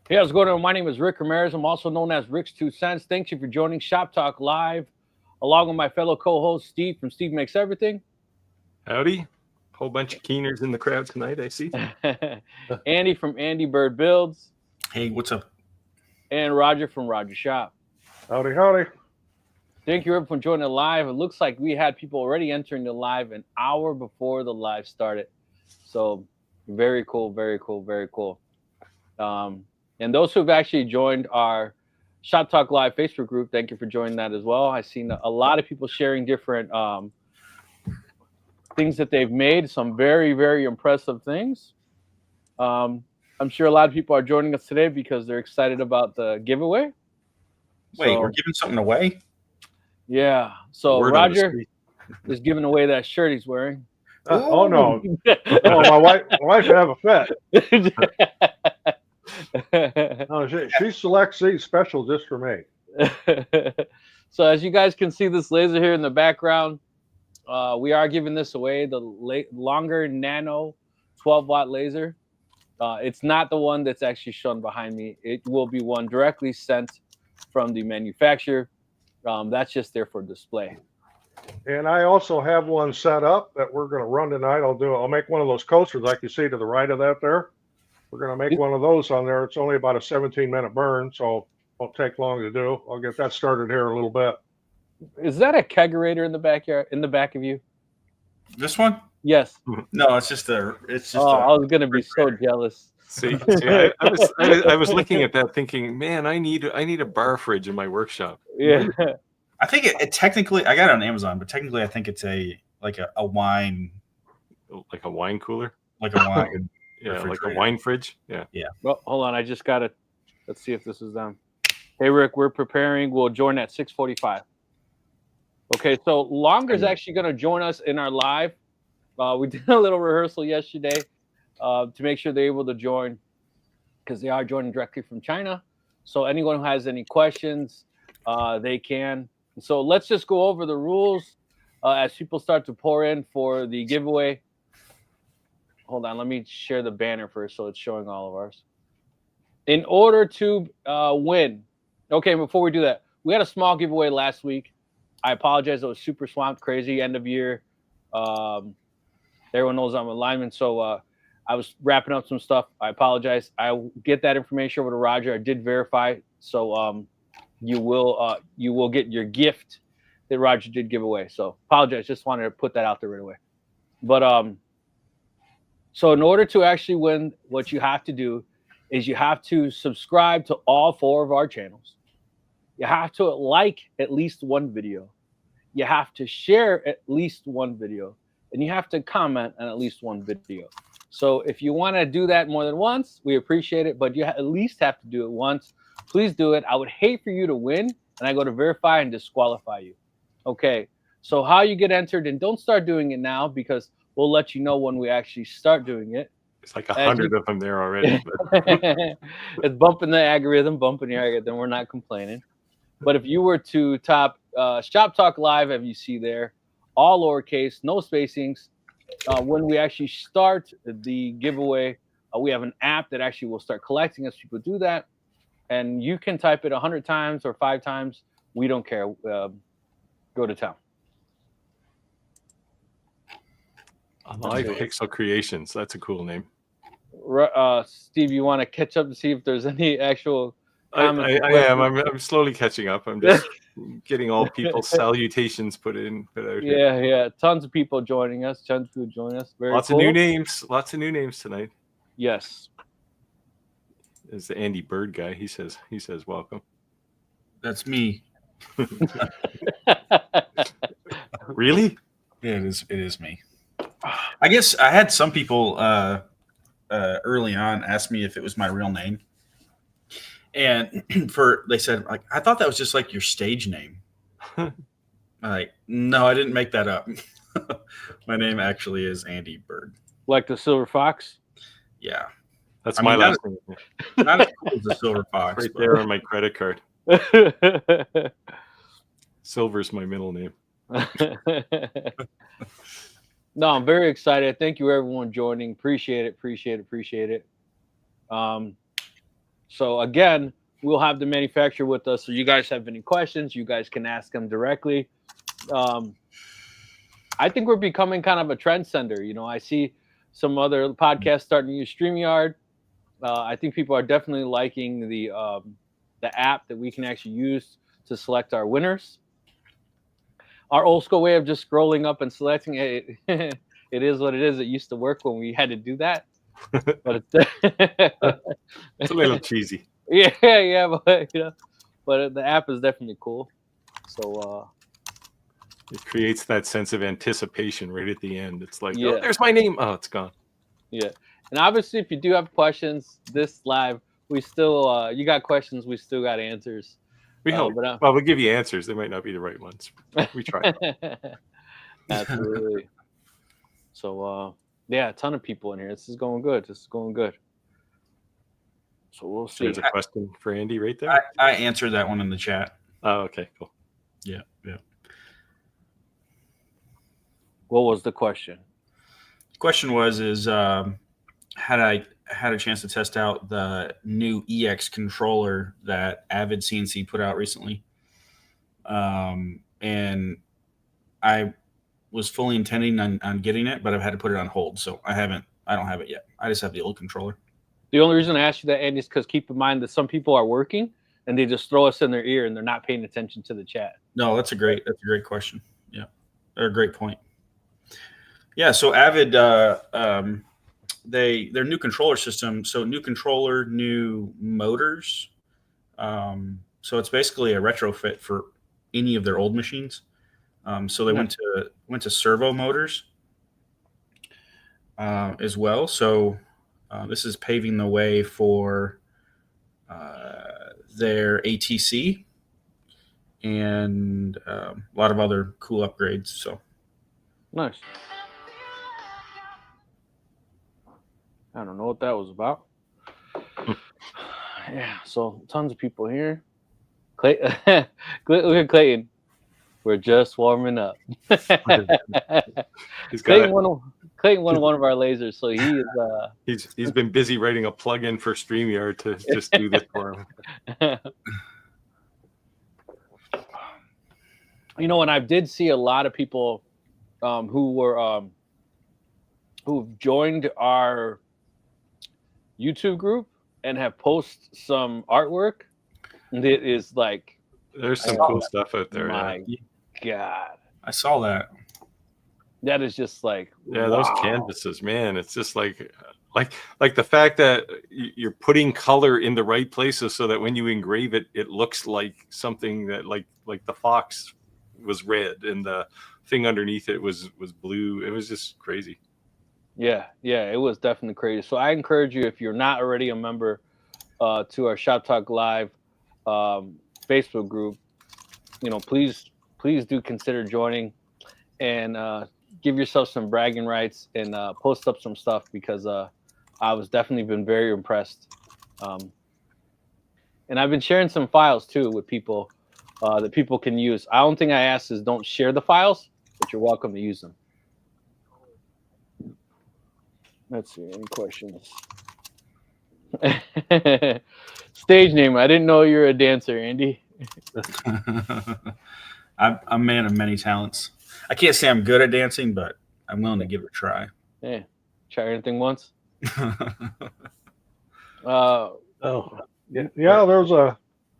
Hey, how's it going on? My name is Rick Ramirez. I'm also known as Rick's Two Cents. Thank you for joining Shop Talk Live, along with my fellow co-host Steve from Steve Makes Everything. Howdy. Whole bunch of keeners in the crowd tonight, I see. Andy from Andy Bird Builds. Hey, what's up? And Roger from Roger Shop. Howdy, howdy. Thank you everyone for joining the live. It looks like we had people already entering the live an hour before the live started. So very cool, very cool, very cool. And those who've actually joined our Shop Talk Live Facebook group, thank you for joining that as well. I've seen a lot of people sharing different things that they've made, some very, very impressive things. I'm sure a lot of people are joining us today because they're excited about the giveaway. Wait, we're giving something away? Yeah. So Word Roger is giving away that shirt he's wearing. Oh no! Oh, my wife have a fit. No, she selects these special just for me. So as you guys can see this laser here in the background, we are giving this away, the longer Nano 12-watt laser. It's not the one that's actually shown behind me. It will be one directly sent from the manufacturer. That's just there for display. And I also have one set up that we're going to run tonight. I'll make one of those coasters like you see to the right of that there. We're going to make one of those on there. It's only about a 17-minute burn, so it won't take long to do. I'll get that started here in a little bit. Is that a kegerator in the backyard, in the back of you? This one? Yes. No, it's just I was going to be so jealous. See, I was looking at that thinking, man, I need a bar fridge in my workshop. Yeah. I think it technically, I got it on Amazon, but technically I think it's a wine. Like a wine cooler? Like a wine. Yeah, like a wine fridge. Yeah. Yeah. Well, hold on. I just got it. Let's see if this is them. Hey, Rick, we're preparing. We'll join at 6:45. Okay, so Longer's actually going to join us in our live. We did a little rehearsal yesterday to make sure they're able to join because they are joining directly from China. So anyone who has any questions, they can. So let's just go over the rules as people start to pour in for the giveaway. Hold on, let me share the banner first so it's showing all of ours. In order to win, okay, before we do that, we had a small giveaway last week. I apologize, it was super swamped, crazy, end of year. Everyone knows I'm a lineman, so I was wrapping up some stuff. I apologize. I will get that information over to Roger. I did verify, so you will get your gift that Roger did give away. So apologize, just wanted to put that out there right away. But so in order to actually win, what you have to do is you have to subscribe to all 4 of our channels. You have to like at least one video. You have to share at least one video. And you have to comment on at least one video. So if you want to do that more than once, we appreciate it. But you at least have to do it once. Please do it. I would hate for you to win and I go to verify and disqualify you. Okay. So how you get entered, and don't start doing it now because we'll let you know when we actually start doing it. It's like 100 of them there already. It's bumping the algorithm, we're not complaining. But if you were to top Shop Talk Live, as you see there, all lowercase, no spacings. When we actually start the giveaway, we have an app that actually will start collecting as people do that. And you can type it 100 times or 5 times. We don't care. Go to town. Live Pixel Creations. That's a cool name. Steve, you want to catch up to see if there's any actual comments? I am. I'm slowly catching up. I'm just getting all people's salutations put out here. Yeah. Tons of people joining us. Very Lots cool. of new names. Lots of new names tonight. Yes. There's the Andy Bird guy. He says welcome. That's me. Really? Yeah, it is me. I guess I had some people early on ask me if it was my real name. And they said, like, I thought that was just like your stage name. Like, no, I didn't make that up. My name actually is Andy Bird. Like the Silver Fox? Yeah. That's my last name. Not as cool as the Silver Fox. Right there on my credit card. Silver's my middle name. No, I'm very excited. Thank you, everyone joining. Appreciate it. So again, we'll have the manufacturer with us. So you guys have any questions, you guys can ask them directly. I think we're becoming kind of a trendsetter. You know, I see some other podcasts starting to use StreamYard. I think people are definitely liking the app that we can actually use to select our winners. Our old school way of just scrolling up and selecting it, it is what it is. It used to work when we had to do that. But it's a little cheesy. Yeah, but but the app is definitely cool. So it creates that sense of anticipation right at the end. It's like, yeah. oh, there's my name. Oh, it's gone. Yeah, and obviously, if you do have questions, this live, we still you got questions, we still got answers. We hope. Well, we'll give you answers. They might not be the right ones. We try. Absolutely. So yeah, a ton of people in here. This is going good. So we'll see. There's a question for Andy right there. I answered that one in the chat. Oh, okay, cool. Yeah. What was the question? The question was had I had a chance to test out the new EX controller that Avid CNC put out recently. And I was fully intending on getting it, but I've had to put it on hold. So I don't have it yet. I just have the old controller. The only reason I asked you that, Andy, is because keep in mind that some people are working and they just throw us in their ear and they're not paying attention to the chat. No, that's a great question. Yeah. Or a great point. Yeah. So Avid, their new controller system. So new controller, new motors. So it's basically a retrofit for any of their old machines. So they went to servo motors as well. So this is paving the way for their ATC and a lot of other cool upgrades. So nice. I don't know what that was about. Yeah, so tons of people here. Look at Clayton. We're just warming up. Clayton won one of our lasers, so he is. He's been busy writing a plugin for StreamYard to just do this for him. You know, and I did see a lot of people who've joined our YouTube group and have posted some artwork that is like, there's some cool stuff out there. My God, I saw that. That is just like, yeah, wow. Those canvases, man. It's just like the fact that you're putting color in the right places so that when you engrave it, it looks like something that like the fox was red and the thing underneath it was blue. It was just crazy. Yeah, it was definitely crazy. So I encourage you, if you're not already a member to our Shop Talk Live Facebook group, you know, please do consider joining and give yourself some bragging rights and post up some stuff, because I was definitely been very impressed. And I've been sharing some files too with people that people can use. I don't think I asked is don't share the files, but you're welcome to use them. Let's see, any questions? Stage name. I didn't know you were a dancer, Andy. I'm a man of many talents. I can't say I'm good at dancing, but I'm willing to give it a try. Yeah. Try anything once? Yeah, there's a,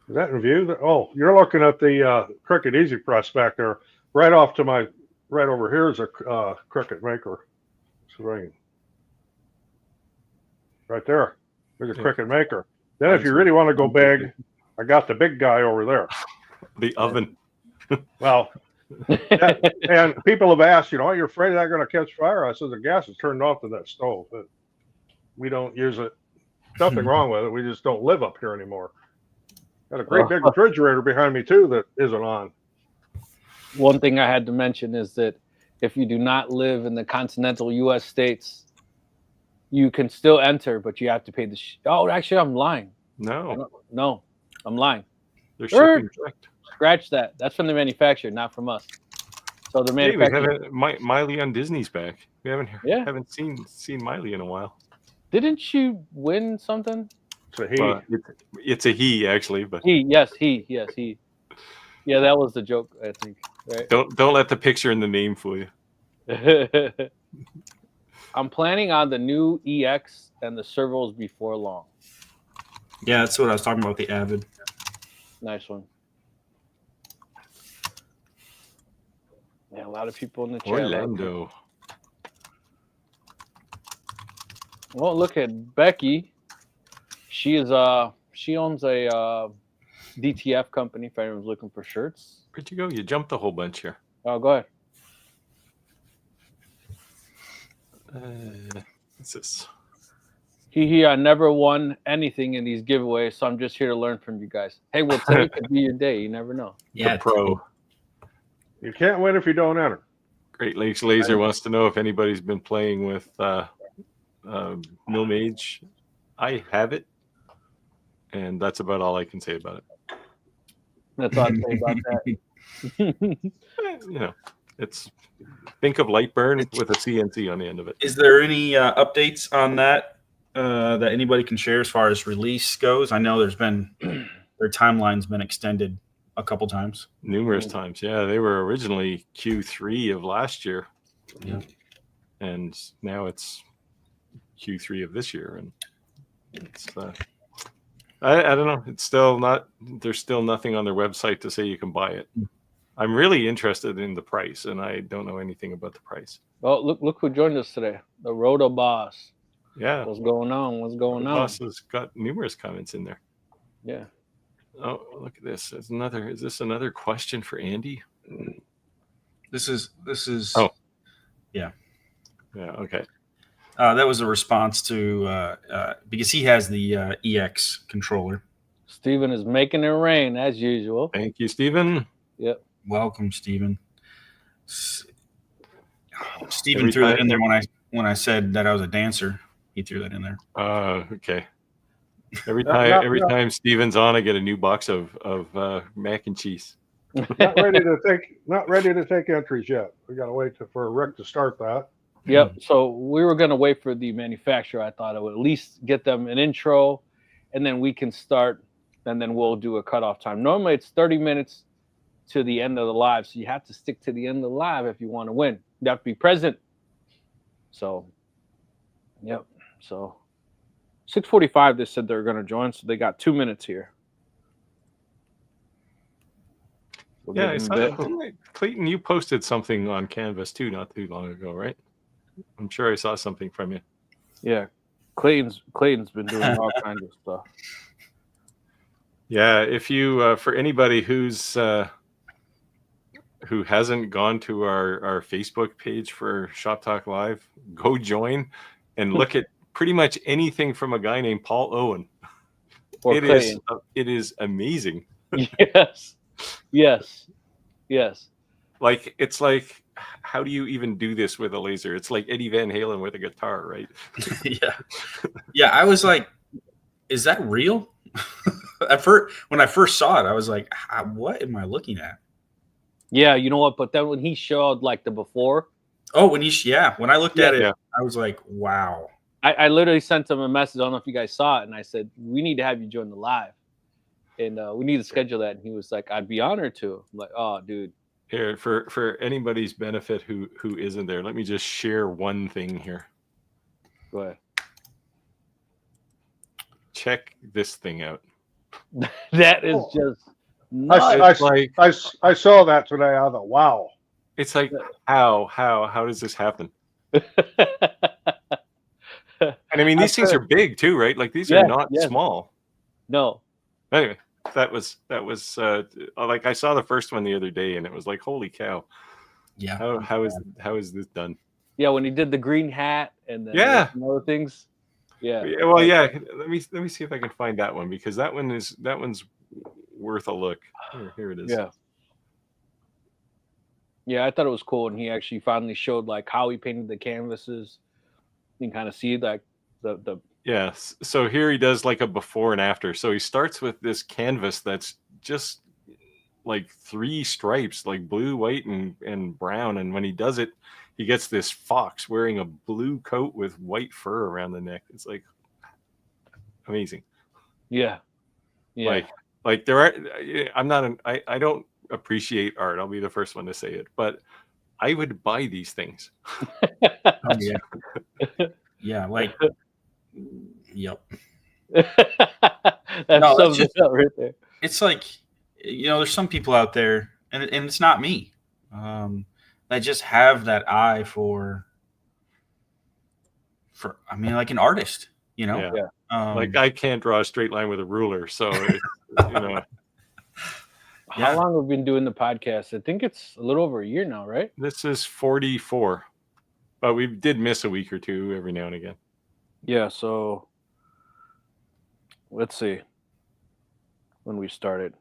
is that in view? Oh, you're looking at the Cricut Easy Press back there. Right over here is a Cricut Maker. Right there. There's a Cricut Maker. Then if you really want to go big, I got the big guy over there. The oven. Well, and people have asked, you know, you're afraid that's going to catch fire? I said, the gas is turned off to that stove. But we don't use it. Nothing wrong with it. We just don't live up here anymore. Got a great big refrigerator behind me too that isn't on. One thing I had to mention is that if you do not live in the continental U.S. states, you can still enter, but you have to pay the. Oh, actually, I'm lying. No, I'm lying. They're shipping direct. Scratch that. That's from the manufacturer, not from us. So the manufacturer. Hey, Miley on Disney's back. We haven't seen Miley in a while. Didn't she win something? It's a he. It's a he actually, but he. Yeah, that was the joke, I think. Right. don't let the picture and the name fool you. I'm planning on the new EX and the servos before long. Yeah, that's what I was talking about. The Avid. Nice one. Yeah, a lot of people in the chat. Orlando. Well, look at Becky. She owns a DTF company. If anyone's looking for shirts. Where'd you go? You jumped a whole bunch here. Oh, go ahead. What's this? I never won anything in these giveaways, so I'm just here to learn from you guys. Hey, well, today could be your day. You never know. Yeah, the pro. You can't win if you don't enter. Great Lakes Laser wants to know if anybody's been playing with Mill Mage. I have it, and that's about all I can say about it. That's all I say about that. You know, it's think of Lightburn with a CNC on the end of it. Is there any updates on that that anybody can share as far as release goes? I know their timeline's been extended a couple times. Numerous times. Yeah, they were originally Q3 of last year. Yeah. And now it's Q3 of this year. And it's I don't know. It's still not, there's still nothing on their website to say you can buy it. I'm really interested in the price, and I don't know anything about the price. Oh, look who joined us today. The Roto Boss. Yeah. What's going on? What's going on? Boss has got numerous comments in there. Yeah. Oh, look at this. Is this another question for Andy? This is Oh. Yeah. Yeah, okay. That was a response to because he has the EX controller. Steven is making it rain as usual. Thank you, Stephen. Yep. Welcome, Stephen. Stephen threw that in there when I said that I was a dancer. He threw that in there. Okay. Every time Steven's on, I get a new box of mac and cheese. Not ready to take entries yet. We got to wait for Rick to start that. Yep. So we were going to wait for the manufacturer. I thought I would at least get them an intro, and then we can start, and then we'll do a cutoff time. Normally it's 30 minutes to the end of the live, so you have to stick to the end of the live if you want to win. You have to be present. So, yep. So 6:45, they said they're going to join, so they got 2 minutes here. Yeah, I saw Clayton, you posted something on Canvas too, not too long ago, right? I'm sure I saw something from you. Yeah, Clayton's been doing all kinds of stuff. Yeah, if you for anybody who hasn't gone to our Facebook page for Shop Talk Live, go join and look at pretty much anything from a guy named Paul Owen. It is amazing. Yes. Like, it's like, how do you even do this with a laser? It's like Eddie Van Halen with a guitar, right? Yeah. I was like, is that real? When I first saw it, I was like, what am I looking at? Yeah, you know what? But then when he showed like the before. Oh, when I looked at it, I was like, wow. I literally sent him a message. I don't know if you guys saw it, and I said, we need to have you join the live, and we need to schedule that. And he was like, I'd be honored to. I'm like, oh, dude. Here, for anybody's benefit who isn't there, let me just share one thing here. Go ahead. Check this thing out. That is just I saw that today. I thought, wow. It's like, how does this happen? And I mean, these things are big too, right? Like, these are not small. No. Anyway, that was like, I saw the first one the other day, and it was like, holy cow. Yeah. How is this done? Yeah, when he did the green hat and then some other things. Yeah. Well, yeah. Let me see if I can find that one, because that one's worth a look. Here it is. Yeah. Yeah, I thought it was cool, and he actually finally showed like how he painted the canvases. You can kind of see like the Yes. So here he does like a before and after. So he starts with this canvas that's just like 3 stripes, like blue, white, and brown. And when he does it, he gets this fox wearing a blue coat with white fur around the neck. It's like amazing. Yeah. Yeah. Like there are. I don't appreciate art. I'll be the first one to say it, but I would buy these things. Oh, yeah. Yeah. Like, yep. That No, sums it up right there. It's like, there's some people out there, and it's not me, that just have that eye for like an artist, Yeah. Yeah. Like I can't draw a straight line with a ruler, so How long have we been doing the podcast? I think it's a little over a year now, right? This is 44, but we did miss a week or two every now and again. Yeah. So let's see when we started.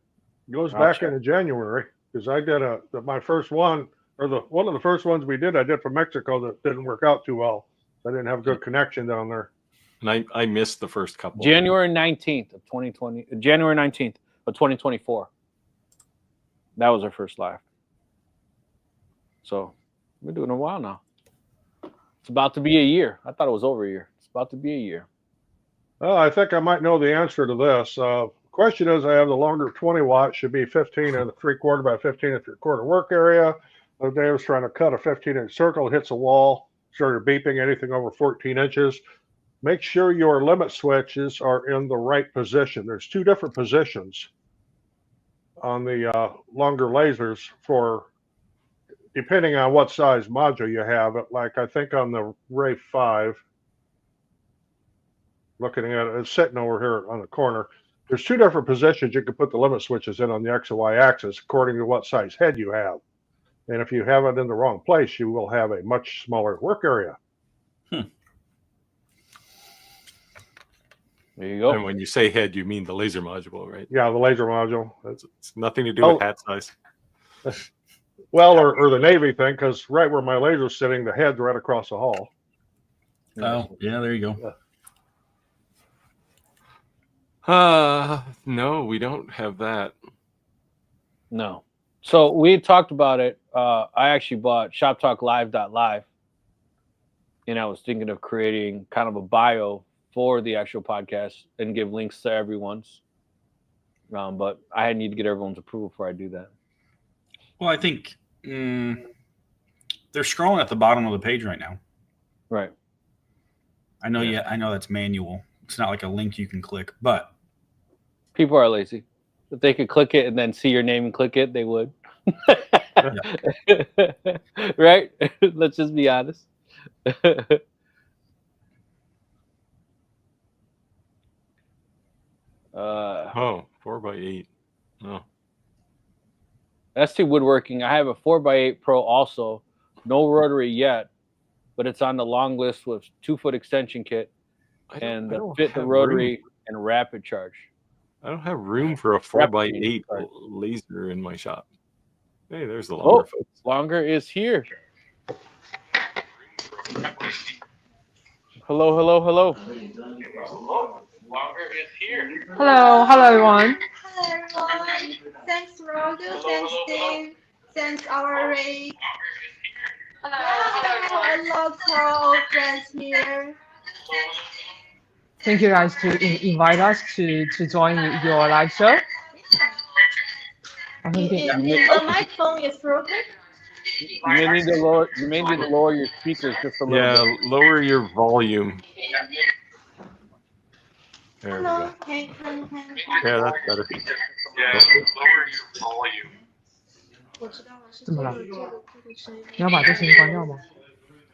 It goes back into January because I did my first one, or one of the first ones we did, I did from Mexico that didn't work out too well. I didn't have good connection down there. And I missed the first couple. January 19th of 2020. January 19th of 2024. That was our first live. So we're doing a while now. It's about to be a year. I thought it was over a year. It's about to be a year. Well, I think I might know the answer to this. Question is, I have the longer 20 watts, should be 15 and 3/4 by 15 and 3/4 work area. The other day I was trying to cut a 15-inch circle, it hits a wall, started beeping anything over 14 inches. Make sure your limit switches are in the right position. There's two different positions on the longer lasers for depending on what size module you have. Like I think on the Ray 5, looking at it, it's sitting over here on the corner. There's two different positions you can put the limit switches in on the X and Y axis according to what size head you have. And if you have it in the wrong place, you will have a much smaller work area. There you go. And when you say head, you mean the laser module, right? Yeah, the laser module. It's nothing to do with hat size. Well, or the Navy thing, because right where my laser's sitting, the head's right across the hall. Oh, yeah, there you go. No, we don't have that. No. So we talked about it. I actually bought ShopTalkLive.live, and I was thinking of creating kind of a bio for the actual podcast and give links to everyone's. But I need to get everyone's approval before I do that. Well, I think they're scrolling at the bottom of the page right now. Right. I know. Yeah, I know that's manual. It's not like a link you can click, but people are lazy. If they could click it and then see your name and click it, they would. Right? Let's just be honest. Oh, 4x8. Oh. ST Woodworking. I have a 4x8 Pro also. No rotary yet, but it's on the long list with 2-foot extension kit and the fit the rotary and rapid charge. I don't have room for a 4x8 laser in my shop. Hey, there's the longer folks. Longer is here. Hello, hello, hello. Longer is here. Hello, everyone. Hello, everyone. Thanks, Roger. Thanks, Dave. Thanks, our Ray. Hello, our local friends here. Thank you guys to invite us to join your live show. The microphone is broken. You may need to lower your speakers just a little bit. Yeah, lower your volume. There Hello. we go. Yeah, that's better. Yeah, lower your volume. 我知道了，是怎么了？这个声音。你要把这声音关掉吗？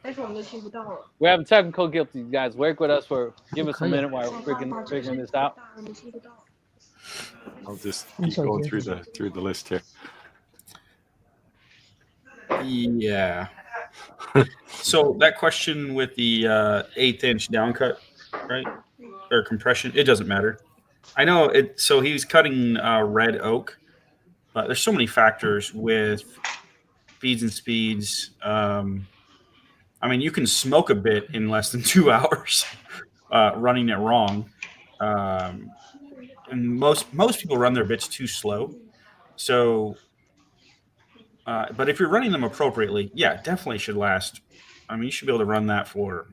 但是我们都听不到了。 We have technical difficulties, guys. Work with us for give us a minute while we're figuring this out. 我们听不到。 I'll just keep going through the list here. Yeah. So that question with the 1/8-inch downcut, right? Or compression, it doesn't matter. I know it. So he's cutting red oak, but there's so many factors with feeds and speeds. I mean, you can smoke a bit in less than 2 hours running it wrong. And most people run their bits too slow. So, but if you're running them appropriately, yeah, definitely should last. I mean, you should be able to run that for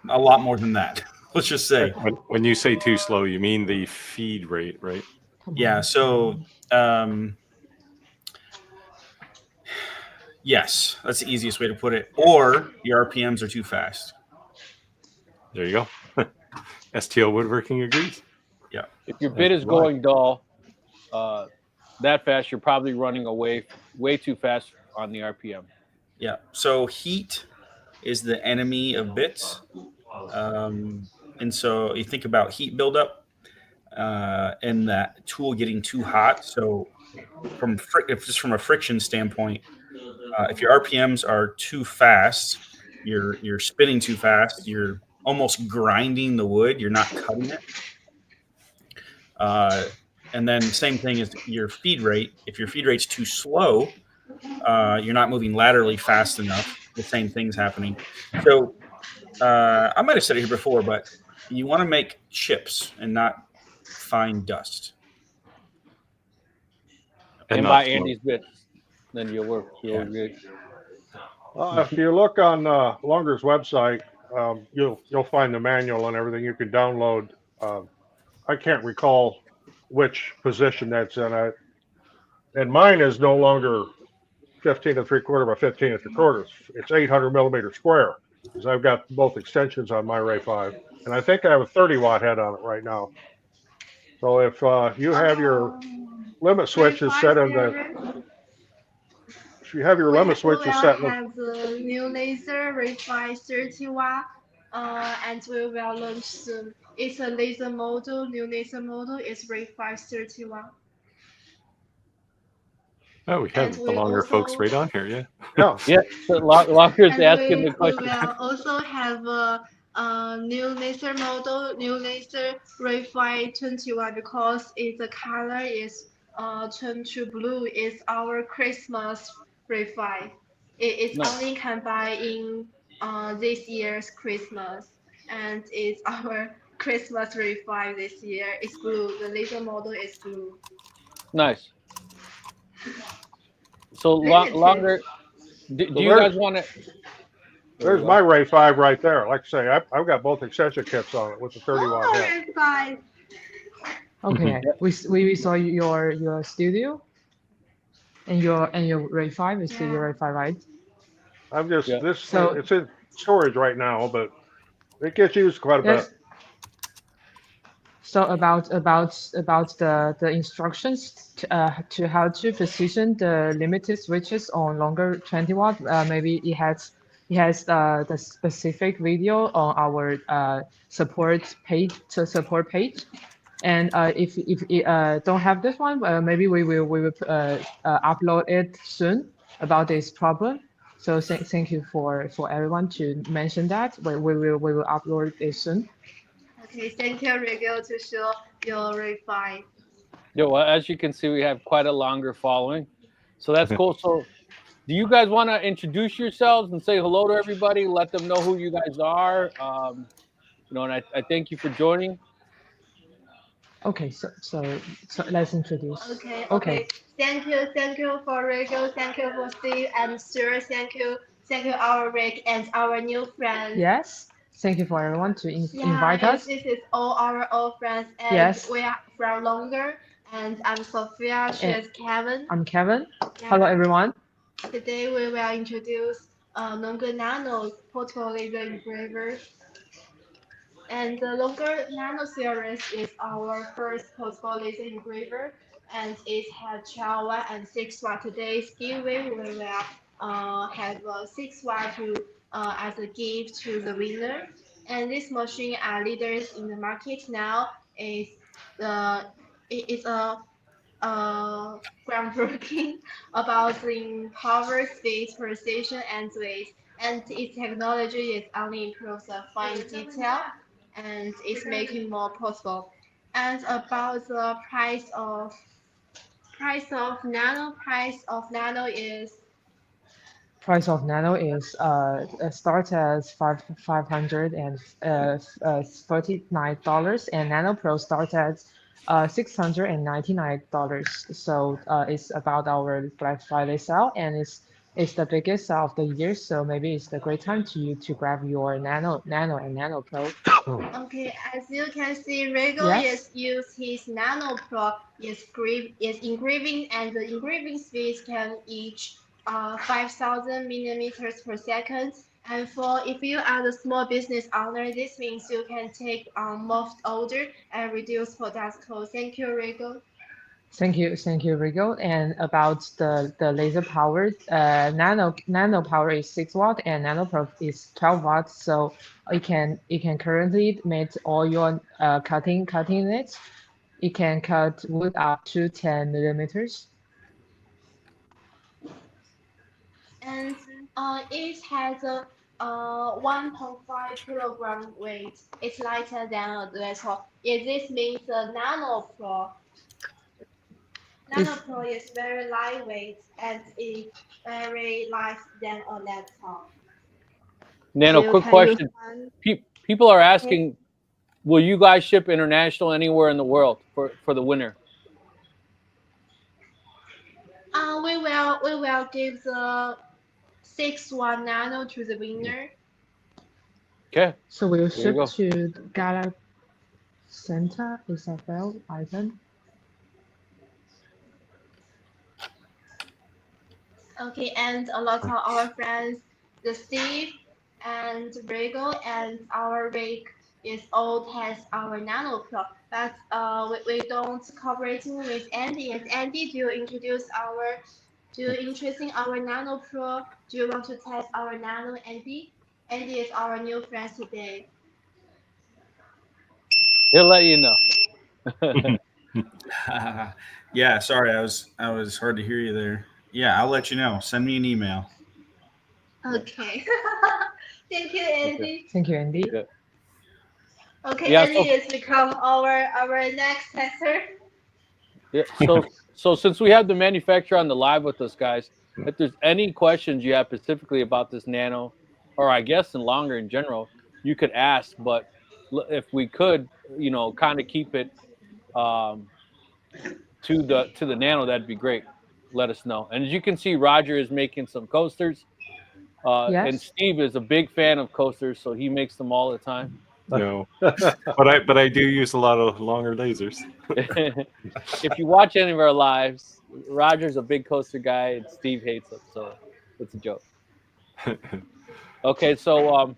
a lot more than that. Let's just say. When you say too slow, you mean the feed rate, right? Yeah. So, yes, that's the easiest way to put it. Or your RPMs are too fast. There you go. STL Woodworking agrees. Yeah. If your bit is going dull, that fast, you're probably running away way too fast on the RPM. Yeah. So heat is the enemy of bits. And so you think about heat buildup and that tool getting too hot. So just from a friction standpoint, if your RPMs are too fast, you're spinning too fast, you're almost grinding the wood, you're not cutting it. And then same thing as your feed rate. If your feed rate's too slow, you're not moving laterally fast enough. The same thing's happening. So I might have said it here before, but you want to make chips and not fine dust. And buy Andy's bits, then you'll work really good. If you look on Lunger's website, you'll find the manual and everything you can download. I can't recall which position that's in. And mine is no longer 15 3/4 by 15 3/4. It's 800 millimeter square because I've got both extensions on my Ray 5, and I think I have a 30-watt head on it right now. So if you have your limit switches set in the, if you have your limit switches set, we have the new laser Ray 5 30-watt, and we will launch soon. It's a laser model, new laser model. It's Ray 5 30-watt. Oh, we have the Longer folks right on here, yeah. So Longer's asking the question. We will also have a new laser model, new laser Ray 5 20-watt because the color is turned to blue. It's our Christmas Ray 5. It's only can buy in this year's Christmas, and it's our Christmas Ray 5 this year. It's blue. The laser model is blue. Nice. So Longer, do you guys want to? There's my Ray 5 right there. Like I say, I've got both extension kits on it with the 30-watt head. Ray 5. Okay, we saw your studio, and your Ray 5 is Studio Ray 5, right? I'm just it's in storage right now, but it gets used quite a bit. So about the instructions to how to position the limited switches on Longer 20-watt, maybe it has the specific video on our support page. And if it don't have this one, maybe we will upload it soon about this problem. So thank you for everyone to mention that. We will upload it soon. Okay, thank you, Rigo, to show your Ray 5. Well, as you can see, we have quite a Longer following, so that's cool. So, do you guys want to introduce yourselves and say hello to everybody? Let them know who you guys are. And I thank you for joining. Okay, so let's introduce. Okay. Thank you for Rigo. Thank you for Steve and Sir. Thank you, our Rick and our new friends. Yes. Thank you for everyone to invite us. This is all our old friends, and we are from Longer. And I'm Sophia. She is Kevin. I'm Kevin. Yeah. Hello, everyone. Today we will introduce Longer Nano portable laser engraver. And the Longer Nano series is our first portable laser engraver, and it has 12-watt and 6-watt. Today's giveaway we will have 6-watt as a gift to the winner. And this machine are leaders in the market now. It's a groundbreaking about in power, speed, precision, and weight. And its technology is only improves the fine detail, and it's making more possible. And about the price of Nano is. Price of Nano is starts at $539, and Nano Pro starts at $699. So it's about our Black Friday sale, and it's it's the biggest of the year, so maybe it's the great time to you to grab your Nano and Nano Pro. Okay, as you can see, Rego Yes. is use his Nano Pro is engraving, and the engraving speed can reach 5,000 millimeters per second. And for if you are the small business owner, this means you can take most order and reduce product cost. Thank you, Rego. Thank you, Rigo. And about the laser powered, nano power is 6 watt and Nano Pro is 12 watts. So it can currently make all your cutting units. It can cut wood up to 10 millimeters. And it has a 1.5 kilogram weight. It's lighter than a little. This means the Nano Pro. Nano Pro is very lightweight and is very light than a laptop. Nano, You quick can use question. one. People are asking, will you guys ship international anywhere in the world for the winter? We will give the 6-1 Nano to the winner. Okay. So we'll There you ship go. to Gala Center, Isabel, Ivan. Okay, and a lot of our friends, the Steve and Rego and our Rick is all has our Nano Pro, but we don't cooperating with Andy. And Andy, do you introducing our Nano Pro? Do you want to test our Nano, Andy? Andy is our new friend today. He'll let you know. Yeah, sorry, I was hard to hear you there. Yeah, I'll let you know. Send me an email. Okay. Thank you, Andy. Thank you, Andy. Good. Okay, Yeah, Andy is become our next tester. Yeah. So since we have the manufacturer on the live with us, guys, if there's any questions you have specifically about this Nano, or I guess in longer in general, you could ask. But if we could, kind of keep it to the Nano, that'd be great. Let us know. And as you can see, Roger is making some coasters. And Yes. Steve is a big fan of coasters, so he makes them all the time. No, but I do use a lot of longer lasers. If you watch any of our lives, Roger's a big coaster guy, and Steve hates them, so it's a joke. Okay, so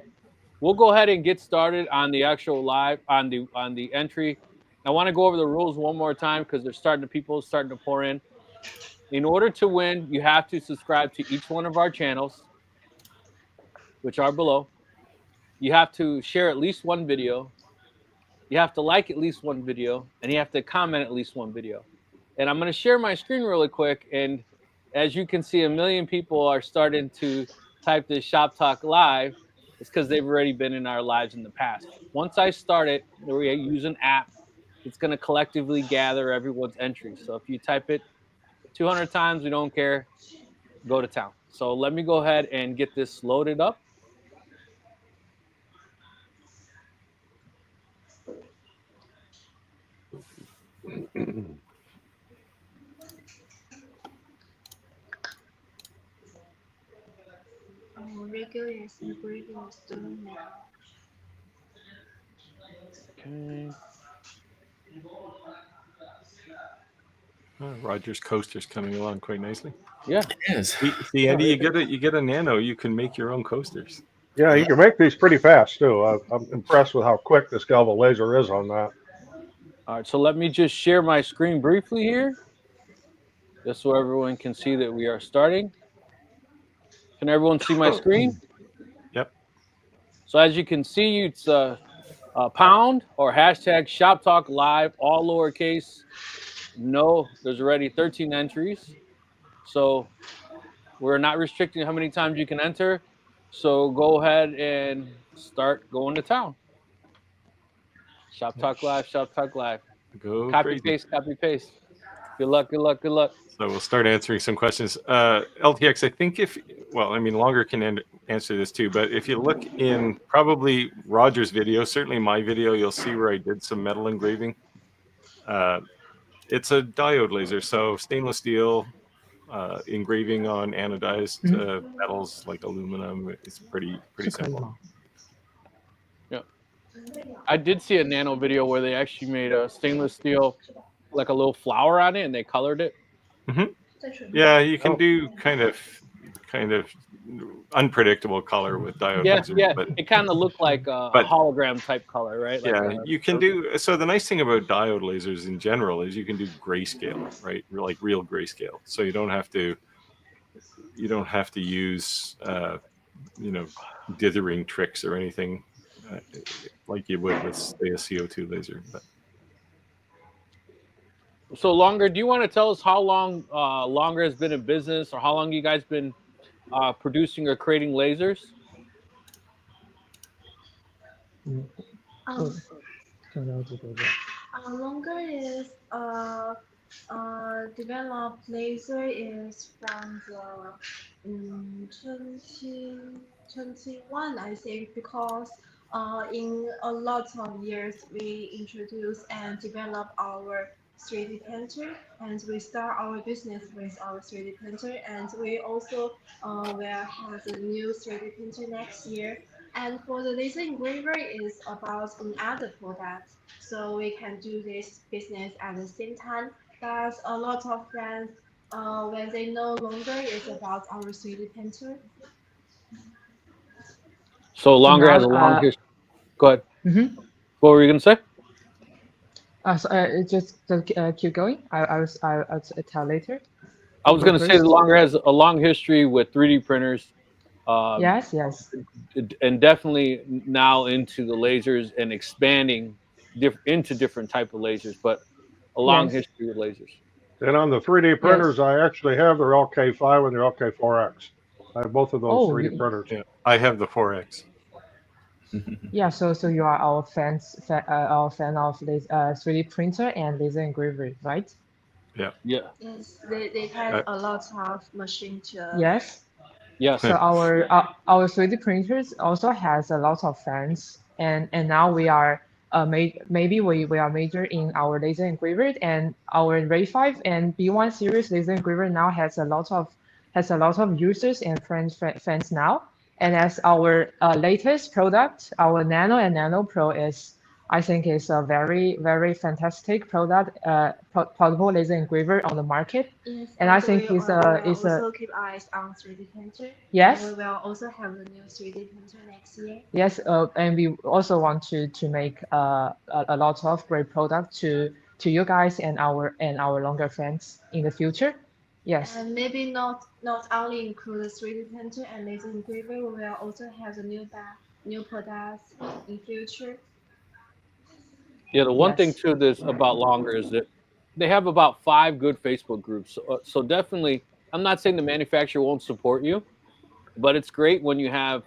we'll go ahead and get started on the actual live on the entry. I want to go over the rules one more time because people starting to pour in. In order to win, you have to subscribe to each one of our channels, which are below. You have to share at least one video. You have to like at least one video, and you have to comment at least one video. And I'm going to share my screen really quick. And as you can see, 1 million people are starting to type this Shop Talk Live. It's because they've already been in our lives in the past. Once I start it, we use an app. It's going to collectively gather everyone's entries. So if you type it 200 times, we don't care. Go to town. So let me go ahead and get this loaded up. Regular is engraving is doing now. Okay. Roger's coaster's coming along quite nicely. Yeah. It is. See, Andy, you get a Nano. You can make your own coasters. Yeah, you can make these pretty fast too. I'm impressed with how quick this Galvo laser is on that. All right, so let me just share my screen briefly here, just so everyone can see that we are starting. Can everyone see my screen? Yep. So as you can see, it's a pound or hashtag Shop Talk Live, all lowercase. No, there's already 13 entries. So we're not restricting how many times you can enter. So go ahead and start going to town. Shop Talk Live, Shop Talk Live. Go Copy, crazy. paste, copy, paste. Good luck, good luck, good luck. So we'll start answering some questions. LTX, I think Longer can answer this too, but if you look in probably Roger's video, certainly my video, you'll see where I did some metal engraving. It's a diode laser, so stainless steel, engraving on anodized metals like aluminum. It's pretty 是可以 simple. 吗？ I did see a Nano video where they actually made a stainless steel, like a little flower on it, and they colored it. Yeah, you can Oh. do kind of unpredictable color with diode Yeah, lasers, yeah. but It kind of looked like a But- hologram type color, right? Like yeah, you can do. So the nice thing about diode lasers in general is you can do grayscale, right? Like real grayscale. So you don't have to use dithering tricks or anything like you would with, say, a CO2 laser. But So Longer, do you want to tell us how long Longer has been in business, or how long you guys been producing or creating lasers? Um, 想了解这个。 Longer is developed laser is from the 2021, I think, because in a lot of years we introduced and developed our 3D printer, and we start our business with our 3D printer, and we also will have a new 3D printer next year. And for the laser engraver is about another product, so we can do this business at the same time. But a lot of friends, when they no longer is about our 3D printer. So Longer has a now, long history. Go ahead. Mm-hmm. What were you gonna say? Just keep going. I'll tell later. I was gonna say First. that Longer has a long history with 3D printers. Yes. And definitely now into the lasers and expanding into different type of lasers, but a long Yes. history with lasers. And on the 3D printers, I actually have their LK5 and their LK4X. I have both of those Oh, 3D printers. yeah, I have the 4X. Yeah, so you are our fan of this 3D printer and laser engraver, right? Yeah. Yes, they have a lot of machine to. Yes. Yes. So our 3D printers also has a lot of fans, and now we are maybe we are major in our laser engraver, and our Ray 5 and B1 series laser engraver now has a lot of users and fans now. And as our latest product, our Nano and Nano Pro I think is a very fantastic product, portable laser engraver on the market. Yes, And I think we it's will a also keep eyes on 3D printer. Yes. And we will also have the new 3D printer next year. Yes, and we also want to make a lot of great product to you guys and our longer fans in the future. Yes. And maybe not only include the 3D printer and laser engraver, we will also have the new products in future. Yeah, the one thing Yes. too this about Longer is that they have about 5 good Facebook groups. So definitely, I'm not saying the manufacturer won't support you, but it's great when you have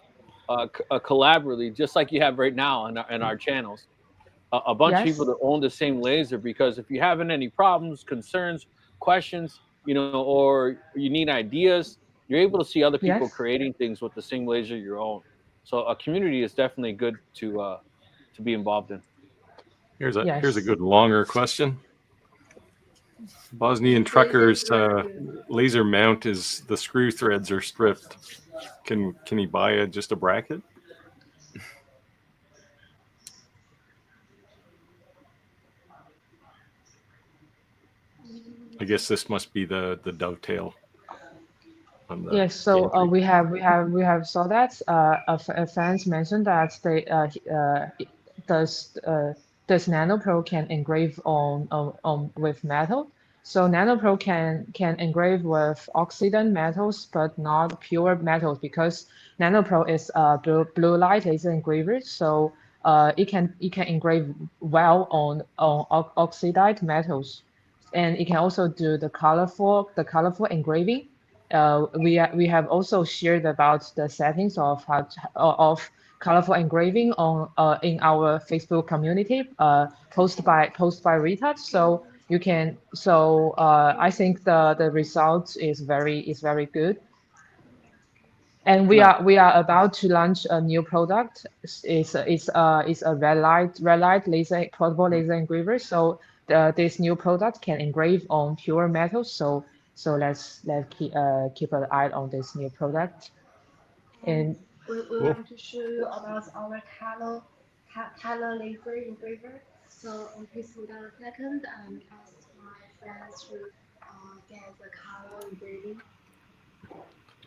a collaboratively, just like you have right now in our channels, a bunch of Yes. people that own the same laser. Because if you're having any problems, concerns, questions, or you need ideas, you're able to see other people Yes. creating things with the same laser you own. So a community is definitely good to be involved in. Here's a Yes. good longer question. Bosnian trucker's laser mount is the screw threads are stripped. Can he buy just a bracket? I guess this must be the dovetail. On the Yes, so gantry. we have saw that fans mentioned that they does Nano Pro can engrave on with metal. So Nano Pro can engrave with oxidant metals, but not pure metals, because Nano Pro is a blue light laser engraver. So it can engrave well on oxidized metals, and it can also do the colorful engraving. We have also shared about the settings of colorful engraving on in our Facebook community, post by Retouch. So you can I think the result is very good. And we are about to launch a new product. It's a red light laser portable laser engraver. So this new product can engrave on pure metal. So So let's keep an eye on this new product. And we want to show you about our color laser engraver. So please hold on a second and ask my friends to get the color engraving.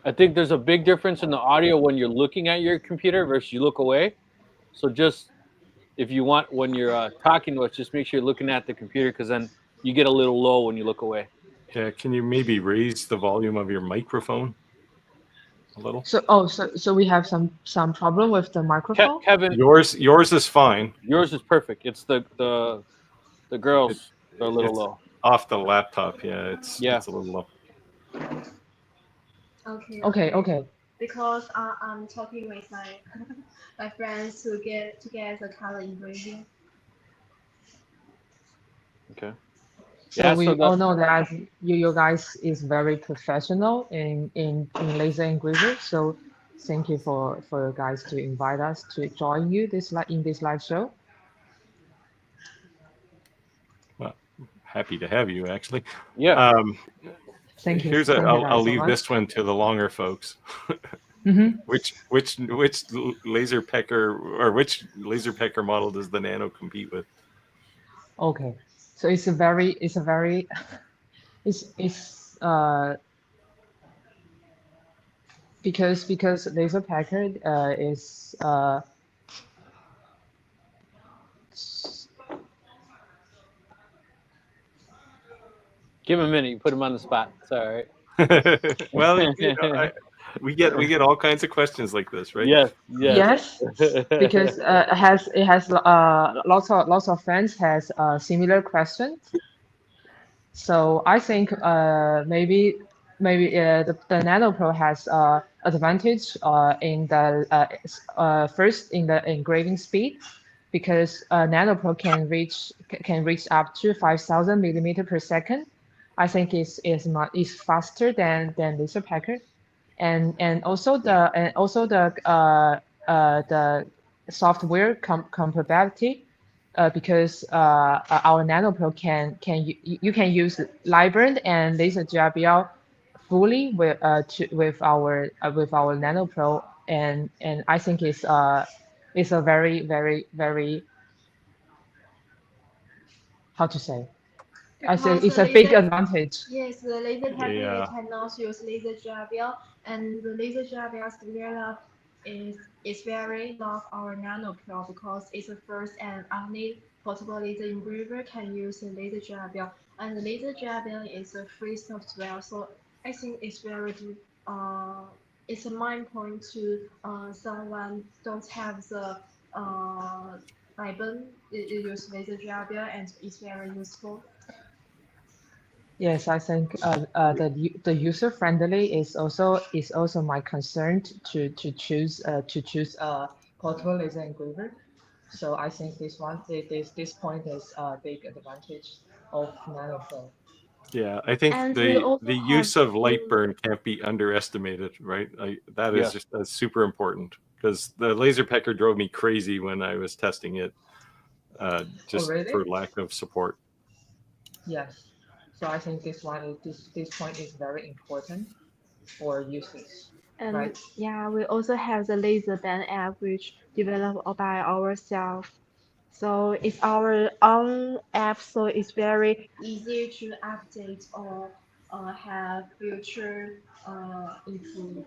I think there's a big difference in the audio when you're looking at your computer versus you look away. So just if you want, when you're talking to us, just make sure you're looking at the computer, because then you get a little low when you look away. Yeah, can you maybe raise the volume of your microphone a little? so we have some problem with the microphone. Kevin, Yours is fine. yours is perfect. It's the girls are a little It's low. off the laptop. Yeah, it's Yeah. it's a little low. Okay. Because I'm talking with my my friends to get the color engraving. Okay. So Yeah, we so all know that you guys is very professional in laser engraver. So thank you for you guys to invite us to join you in this live show. Well, happy to have you, actually. yeah. Thank you. Here's Thank you I'll guys so leave much. this one to the longer folks. Mm-hmm. Which laser pecker or which laser pecker model does the Nano compete with? Okay. So it's a very it's because laser packard is Give him a minute. You put him on the spot. It's all right. Well, we get all kinds of questions like this, right? Yes. yes, because it has lots of friends has similar questions. So I think maybe the Nano Pro has advantage in the first in the engraving speed, because Nano Pro can reach up to 5,000 millimeter per second. I think is faster than laser packer, and also the software compatibility, because our Nano Pro you can use Librand and Laser GRBL fully with our Nano Pro, and I think it's a very how to say, I say Because it's the a big laser, advantage. yes, the laser packer you Yeah. cannot use laser GRBL, and the laser GRBL's develop is very love our Nano Pro because it's the first and only portable laser engraver can use the laser GRBL, and the laser GRBL is a free software, so I think it's very good. It's a mind point to someone don't have the ribbon, you use laser GRBL and it's very useful. Yes, I think the user friendly is also my concern to choose a portable laser engraver. So I think this point is a big advantage of Nano Pro. Yeah, I think And we also the have use of light burn can't be underestimated, right? That is Yes. just that's super important, because the laser pecker drove me crazy when I was testing it, just really? for lack of support. Yes. So I think this point is very important for users, And right? yeah, we also have the laser band app which developed by ourselves. So it's our own app, so it's very easy to update or have future improve.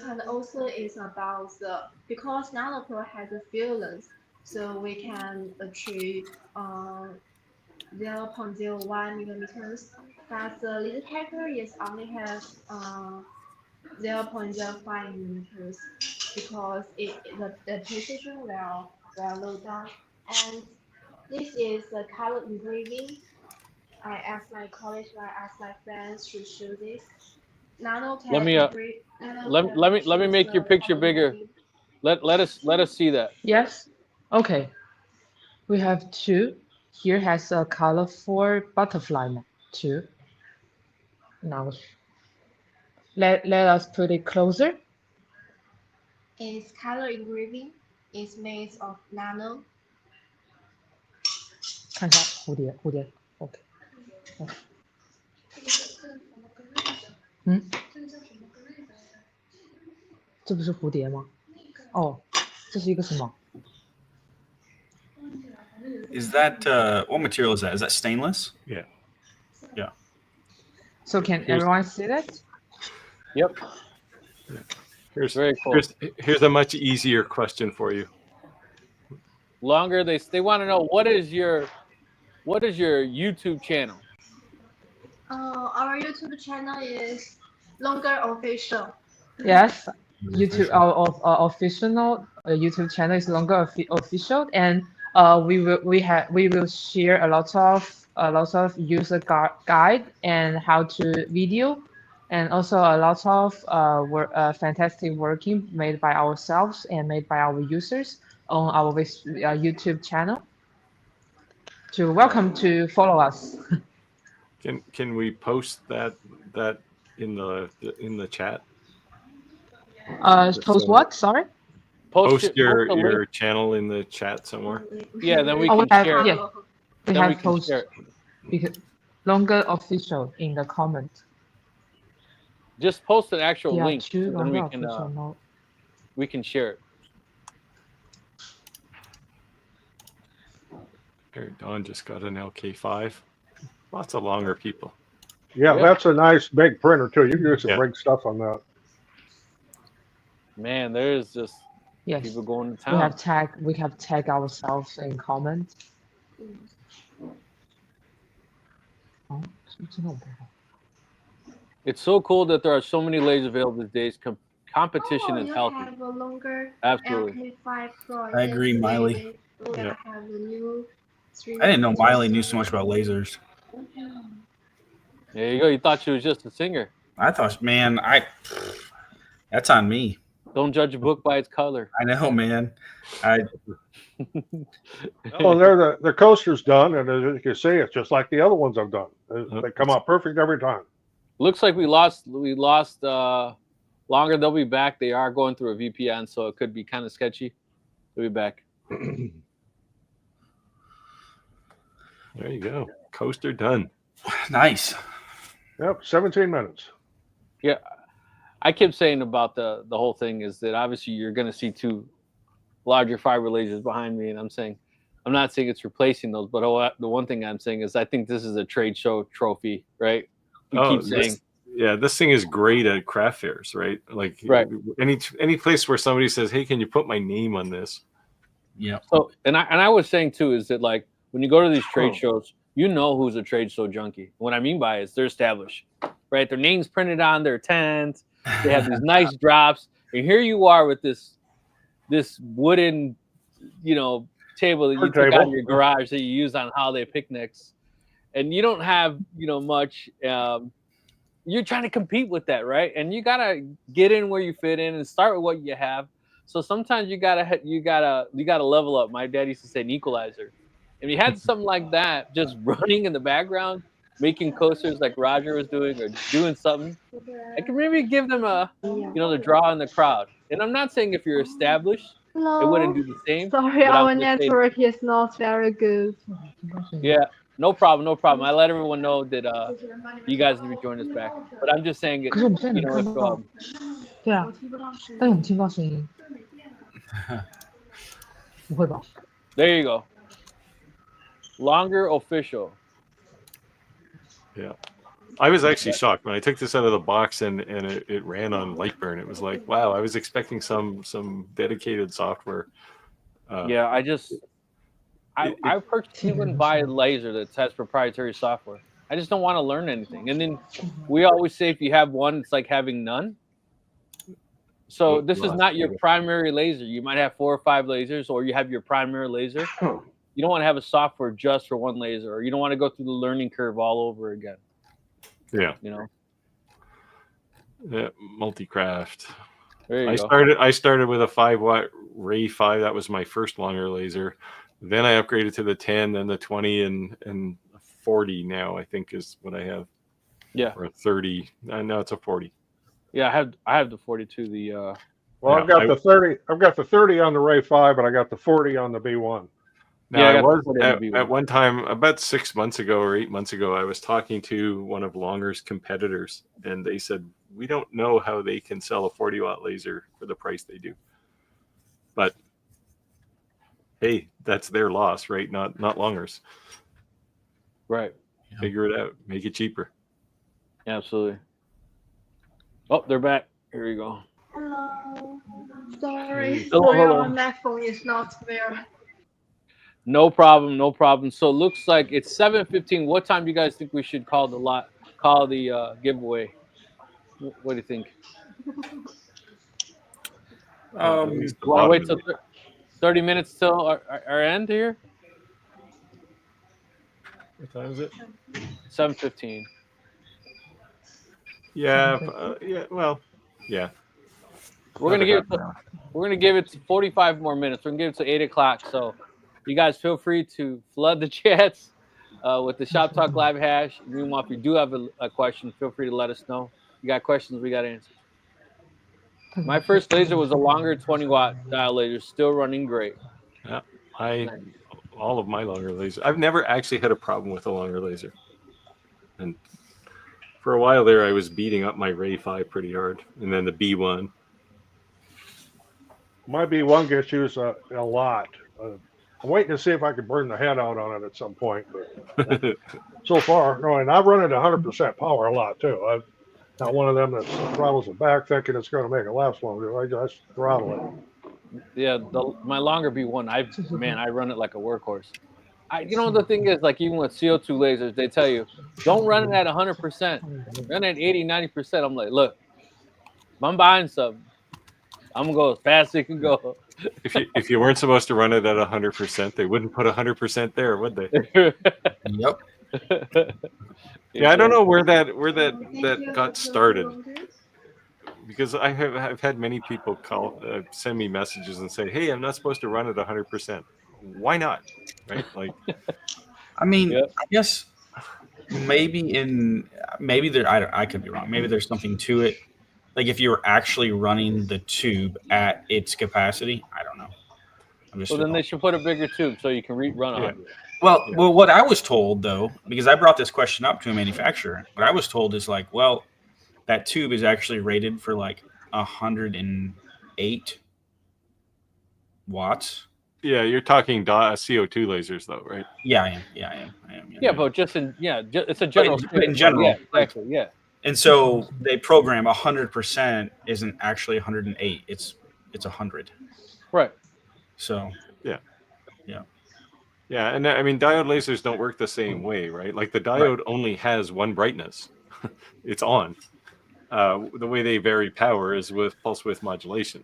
And also it's about because NanoPro has a few lengths, so we can achieve 0.01 millimeters, but the little hacker is only have 0.05 millimeters because the precision will low down. And this is the color engraving. I asked my colleagues, I asked my friends to show this. Nano Let can me engrave. Nano can let me choose make your the picture color bigger. engraving. Let us see that. Yes. Okay. We have two. Here has a colorful butterfly too. Now let us put it closer. Its color engraving is made of nano. 看一下蝴蝶。OK。这不是蝴蝶吗？哦，这是一个什么？ Is that what material is that? Is that stainless? Yeah. Yeah. So can Here's- everyone see that? Yep. Here's Very cool. here's a much easier question for you. Longer. They want to know what is your YouTube channel? Our YouTube channel is Longer Official. Yes, YouTube our official YouTube channel is Longer Official, and we will share a lot of user guide and how to video, and also a lot of fantastic working made by ourselves and made by our users on our YouTube channel. So welcome to follow us. Can we post that in the chat? Post what? Sorry. Post your the link. channel in the chat somewhere. Yeah, then we Oh, can we have- share. yeah. We Then we have can post share. because Longer Official in the comment. Just post an actual Yeah, link, two and then Longer Official. No. we can share it. Here, Don just got an LK5. Lots of longer people. Yeah, Yeah. that's a nice big printer too. You can do some Yeah. big stuff on that. Man, there's just Yes. people going to We have town. tag ourselves in comment. Oh, 这个我不知道。 It's so cool that there are so many lasers available these days. Competition is you healthy. have a longer Absolutely. LK5 Pro. I agree, Yes, Miley. We're gonna Yeah. have the new I didn't know Miley knew so much about lasers. There you go. You thought she was just a singer. I thought, man, that's on me. Don't judge a book by its color. I know, man. Oh, and there the coaster's done, and as you can see, it's just like the other ones I've done. They come out perfect every time. Looks like we lost Longer. They'll be back. They are going through a VPN, so it could be kind of sketchy. They'll be back. There you go. Coaster done. Nice. Yep, 17 minutes. Yeah, I kept saying about the whole thing is that obviously you're going to see two larger fiber lasers behind me, and I'm not saying it's replacing those, but the one thing I'm saying is I think this is a trade show trophy, right? We keep saying. This thing is great at craft fairs, right? Like Right. any place where somebody says, "Hey, can you put my name on this?" Yeah. So, and I was saying too is that like when you go to these trade shows, you know who's a trade show junkie. What I mean by it is they're established, right? Their name's printed on their tents. They have these nice drops, and here you are with this wooden, table that you took out of your garage that you use on holiday picnics, and you don't have much. You're trying to compete with that, right? And you gotta get in where you fit in and start with what you have. So sometimes you gotta level up. My dad used to say an equalizer. If you had something like that just running in the background, making coasters like Roger was doing or doing something, I could maybe give them the draw in the crowd. And I'm not saying if you're established, it wouldn't do the same. Sorry, but our I'm just saying- network is not very good. Yeah, no problem. I let everyone know that you guys need to join us back. But I'm just saying, 可是我们现在能看不到。对啊，但是我们听不到声音。不会吧？ there you go. Longer Official. Yeah. I was actually shocked when I took this out of the box and it ran on Lightburn. It was like, wow, I was expecting some dedicated software. Yeah, I personally wouldn't buy a laser that has proprietary software. I just don't want to learn anything. And then we always say if you have one, it's like having none. So this is not your primary laser. You might have 4 or 5 lasers, or you have your primary laser. You don't want to have a software just for one laser, or you don't want to go through the learning curve all over again. Yeah. Yeah, multi-craft. There you go. I started with a 5-watt Ray 5. That was my first longer laser. Then I upgraded to the 10, then the 20, and 40 now, I think is what I have. Yeah. Or 30. No, it's a 40. Yeah, I have the 42. I've got the 30. I've got the 30 on the Ray 5, but I got the 40 on the B1. Now, Yeah, I I got the was foot in the at B1. one time, about 6 months ago or 8 months ago, I was talking to one of Longer's competitors, and they said, we don't know how they can sell a 40-watt laser for the price they do. But hey, that's their loss, right? Not Longer's. Right. Figure it out. Make it cheaper. Absolutely. Oh, they're back. Here you go. Hello. Sorry, Hello, hello. our Mac phone is not there. No problem. No problem. So it looks like it's 7:15. What time do you guys think we should call the giveaway? What do you think? At least the Want to bottom wait of till it. 30 minutes till our end here? What time is it? 7:15. Yeah. Yeah. Well, yeah. We're gonna Another give half it. an hour. We're gonna give it 45 more minutes. We're gonna give it to 8 o'clock. So you guys feel free to flood the chats with the Shop Talk Live hash. Meanwhile, if you do have a question, feel free to let us know. You got questions, we got answers. My first laser was a longer 20-watt dial laser, still running great. Yeah. Nice. All of my longer lasers. I've never actually had a problem with a longer laser. And for a while there, I was beating up my Ray 5 pretty hard. And then the B1. My B1 gets used a lot. I'm waiting to see if I can burn the head out on it at some point, but so far, no. And I run it 100% power a lot too. I'm not one of them that throttles it back thinking it's going to make it last longer. I just throttle it. Yeah, my longer B1, I run it like a workhorse. The thing is, like even with CO2 lasers, they tell you don't run it at 100%, run it at 80, 90%. I'm like, look, if I'm buying something, I'm gonna go as fast as it can go. If you weren't supposed to run it at 100%, they wouldn't put 100% there, would they? Yep. Yeah, I don't know where that Thank you got for started, longer. because I've had many people send me messages and say, "Hey, I'm not supposed to run at 100%." Why not? Right? Like, I mean, Yep. I guess maybe there. I could be wrong. Maybe there's something to it. Like if you were actually running the tube at its capacity, I don't know. I'm just Well, then they should put a bigger tube so you can run Yeah. 100. well, what I was told though, because I brought this question up to a manufacturer, what I was told is like, well, that tube is actually rated for like 108 watts. yeah, you're talking CO2 lasers, though, right? Yeah, I am. Yeah, but it's a general But in statement. general, Yeah, exactly. Yeah. And so they program 100% isn't actually 108. It's 100. Right. So Yeah. Yeah. Yeah, and I mean, diode lasers don't work the same way, right? Like the diode only has one brightness. It's on. The way they vary power is with pulse width modulation,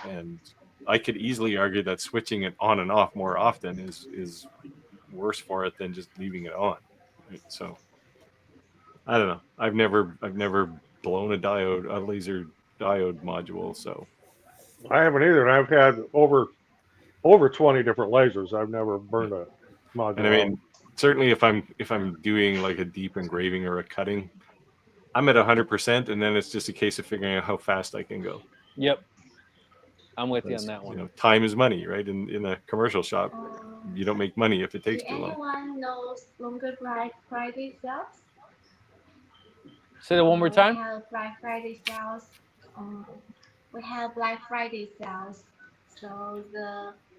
and I could easily argue that switching it on and off more often is worse for it than just leaving it on. Right? So I don't know. I've never blown a laser diode module. So I haven't either. And I've had over 20 different lasers. I've never burned a module. and I mean, certainly if I'm doing like a deep engraving or a cutting, I'm at 100%, and then it's just a case of figuring out how fast I can go. Yep. I'm with you on Because, that one. time is money, right? In a commercial shop, you don't make money if it takes Do too long. anyone knows longer Black Friday sales? Say that one more time. We have Black Friday sales. We have Black Friday sales. So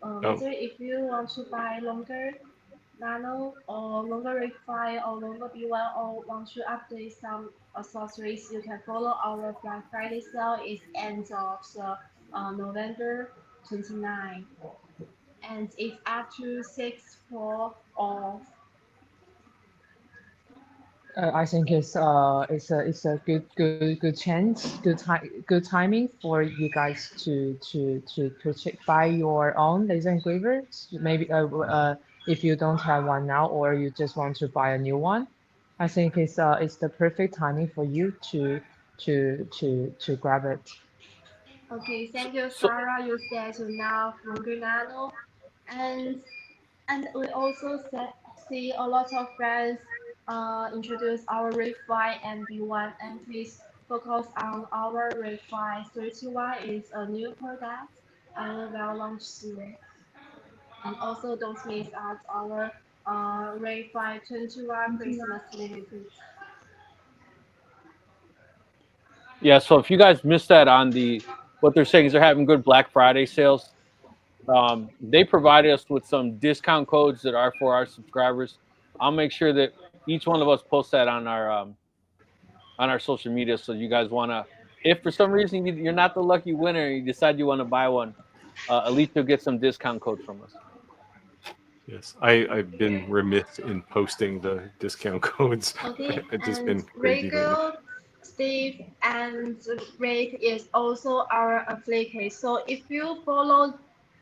later, if you want to buy longer Nano or longer Rectify or longer B1 or want to update some accessories, you can follow our Black Friday sale. It's end of November 29, and it's up to 6 off. I think it's a good chance, good timing for you guys to buy your own laser engravers. Maybe if you don't have one now or you just want to buy a new one, I think it's the perfect timing for you to grab it. Okay, thank you, So Sarah. You said to now longer Nano, and we also see a lot of brands introduce our Refine and B1, and please focus on our Refine 31 is a new product and will launch soon. And also don't miss out our Ray 521 Christmas limited. Yeah, so if you guys missed that on what they're saying is they're having good Black Friday sales. They provided us with some discount codes that are for our subscribers. I'll make sure that each one of us posts that on our social media. So you guys want to, if for some reason you're not the lucky winner, and you decide you want to buy one, at least you'll get some discount codes from us. Yes, I've bin remiss in posting the discount codes. Okay, It's just and been crazy lately. Rego, Steve, and Rick is also our affiliate. So if you follow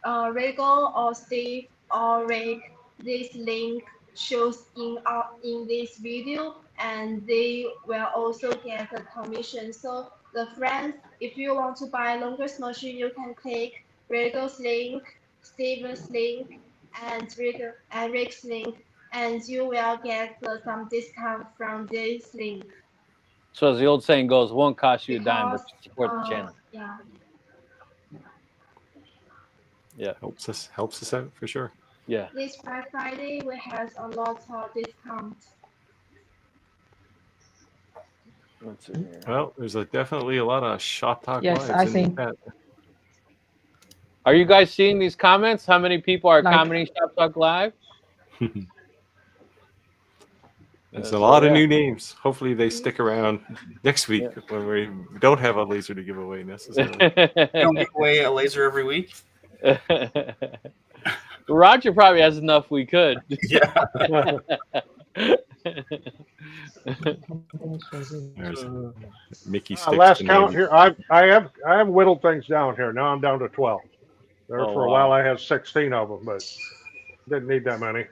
Rego or Steve or Rick, this link shows in this video, and they will also get a commission. So the friends, if you want to buy longest machine, you can click Rego's link, Steve's link, and Rick's link, and you will get some discount from this link. So as the old saying goes, it won't cost you a dime, but Because, support the channel. Yeah. Yeah. Helps us out for sure. Yeah. This Black Friday, we have a lot of discounts. Let's see here. Well, there's definitely a lot of Shop Talk Yes, Lives I in the think- chat. Are you guys seeing these comments? How many people are Like- commenting Shop Talk Live? There's So, a lot of yeah. new names. Hopefully they stick around next week when we don't have a laser to give away necessarily. You don't give away a laser every week. Roger probably has enough we could. Yeah. There's Mickey sticks Last the count name. here, I have whittled things down here. Now I'm down to 12. There Oh, for a wow. while I had 16 of them, but didn't need that many.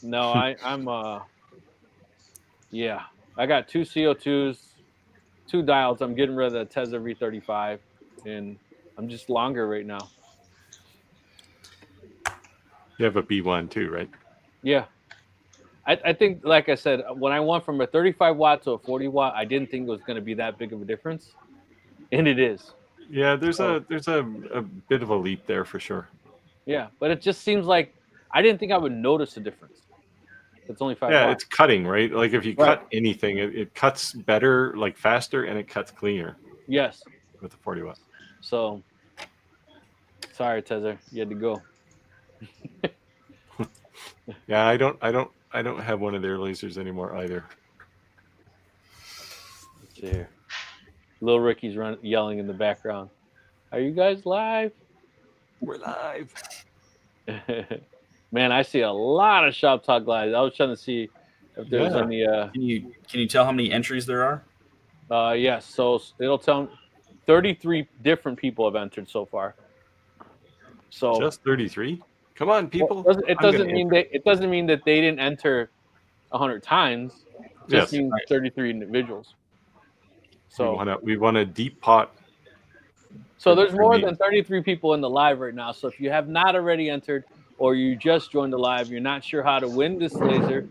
No, I'm yeah. I got 2 CO2s, 2 dials. I'm getting rid of the Teza V35, and I'm just longer right now. You have a B1 too, right? Yeah. I think, like I said, when I went from a 35 watt to a 40 watt, I didn't think it was going to be that big of a difference, and it is. Yeah, there's Oh. a bit of a leap there for sure. Yeah, but it just seems like I didn't think I would notice a difference. It's only 5 Yeah, watts. it's cutting, right? Like if you Right. cut anything, it cuts better, like faster, and it cuts cleaner Yes. with the 40 watt. So, sorry, Tezer, you had to go. Yeah, I don't have one of their lasers anymore either. Let's see here. Little Ricky's yelling in the background. Are you guys live? We're live. Man, I see a lot of Shop Talk Live. I was trying to see if there's Yeah. any. Can you tell how many entries there are? Yes. So it'll tell 33 different people have entered so far. So Just 33. Come on, people. well, it I'm gonna doesn't mean that they didn't enter 100 times. It just Yes. means 33 individuals. So We want a deep pot. So there's for more me. than 33 people in the live right now. So if you have not already entered, or you just joined the live, you're not sure how to win this laser.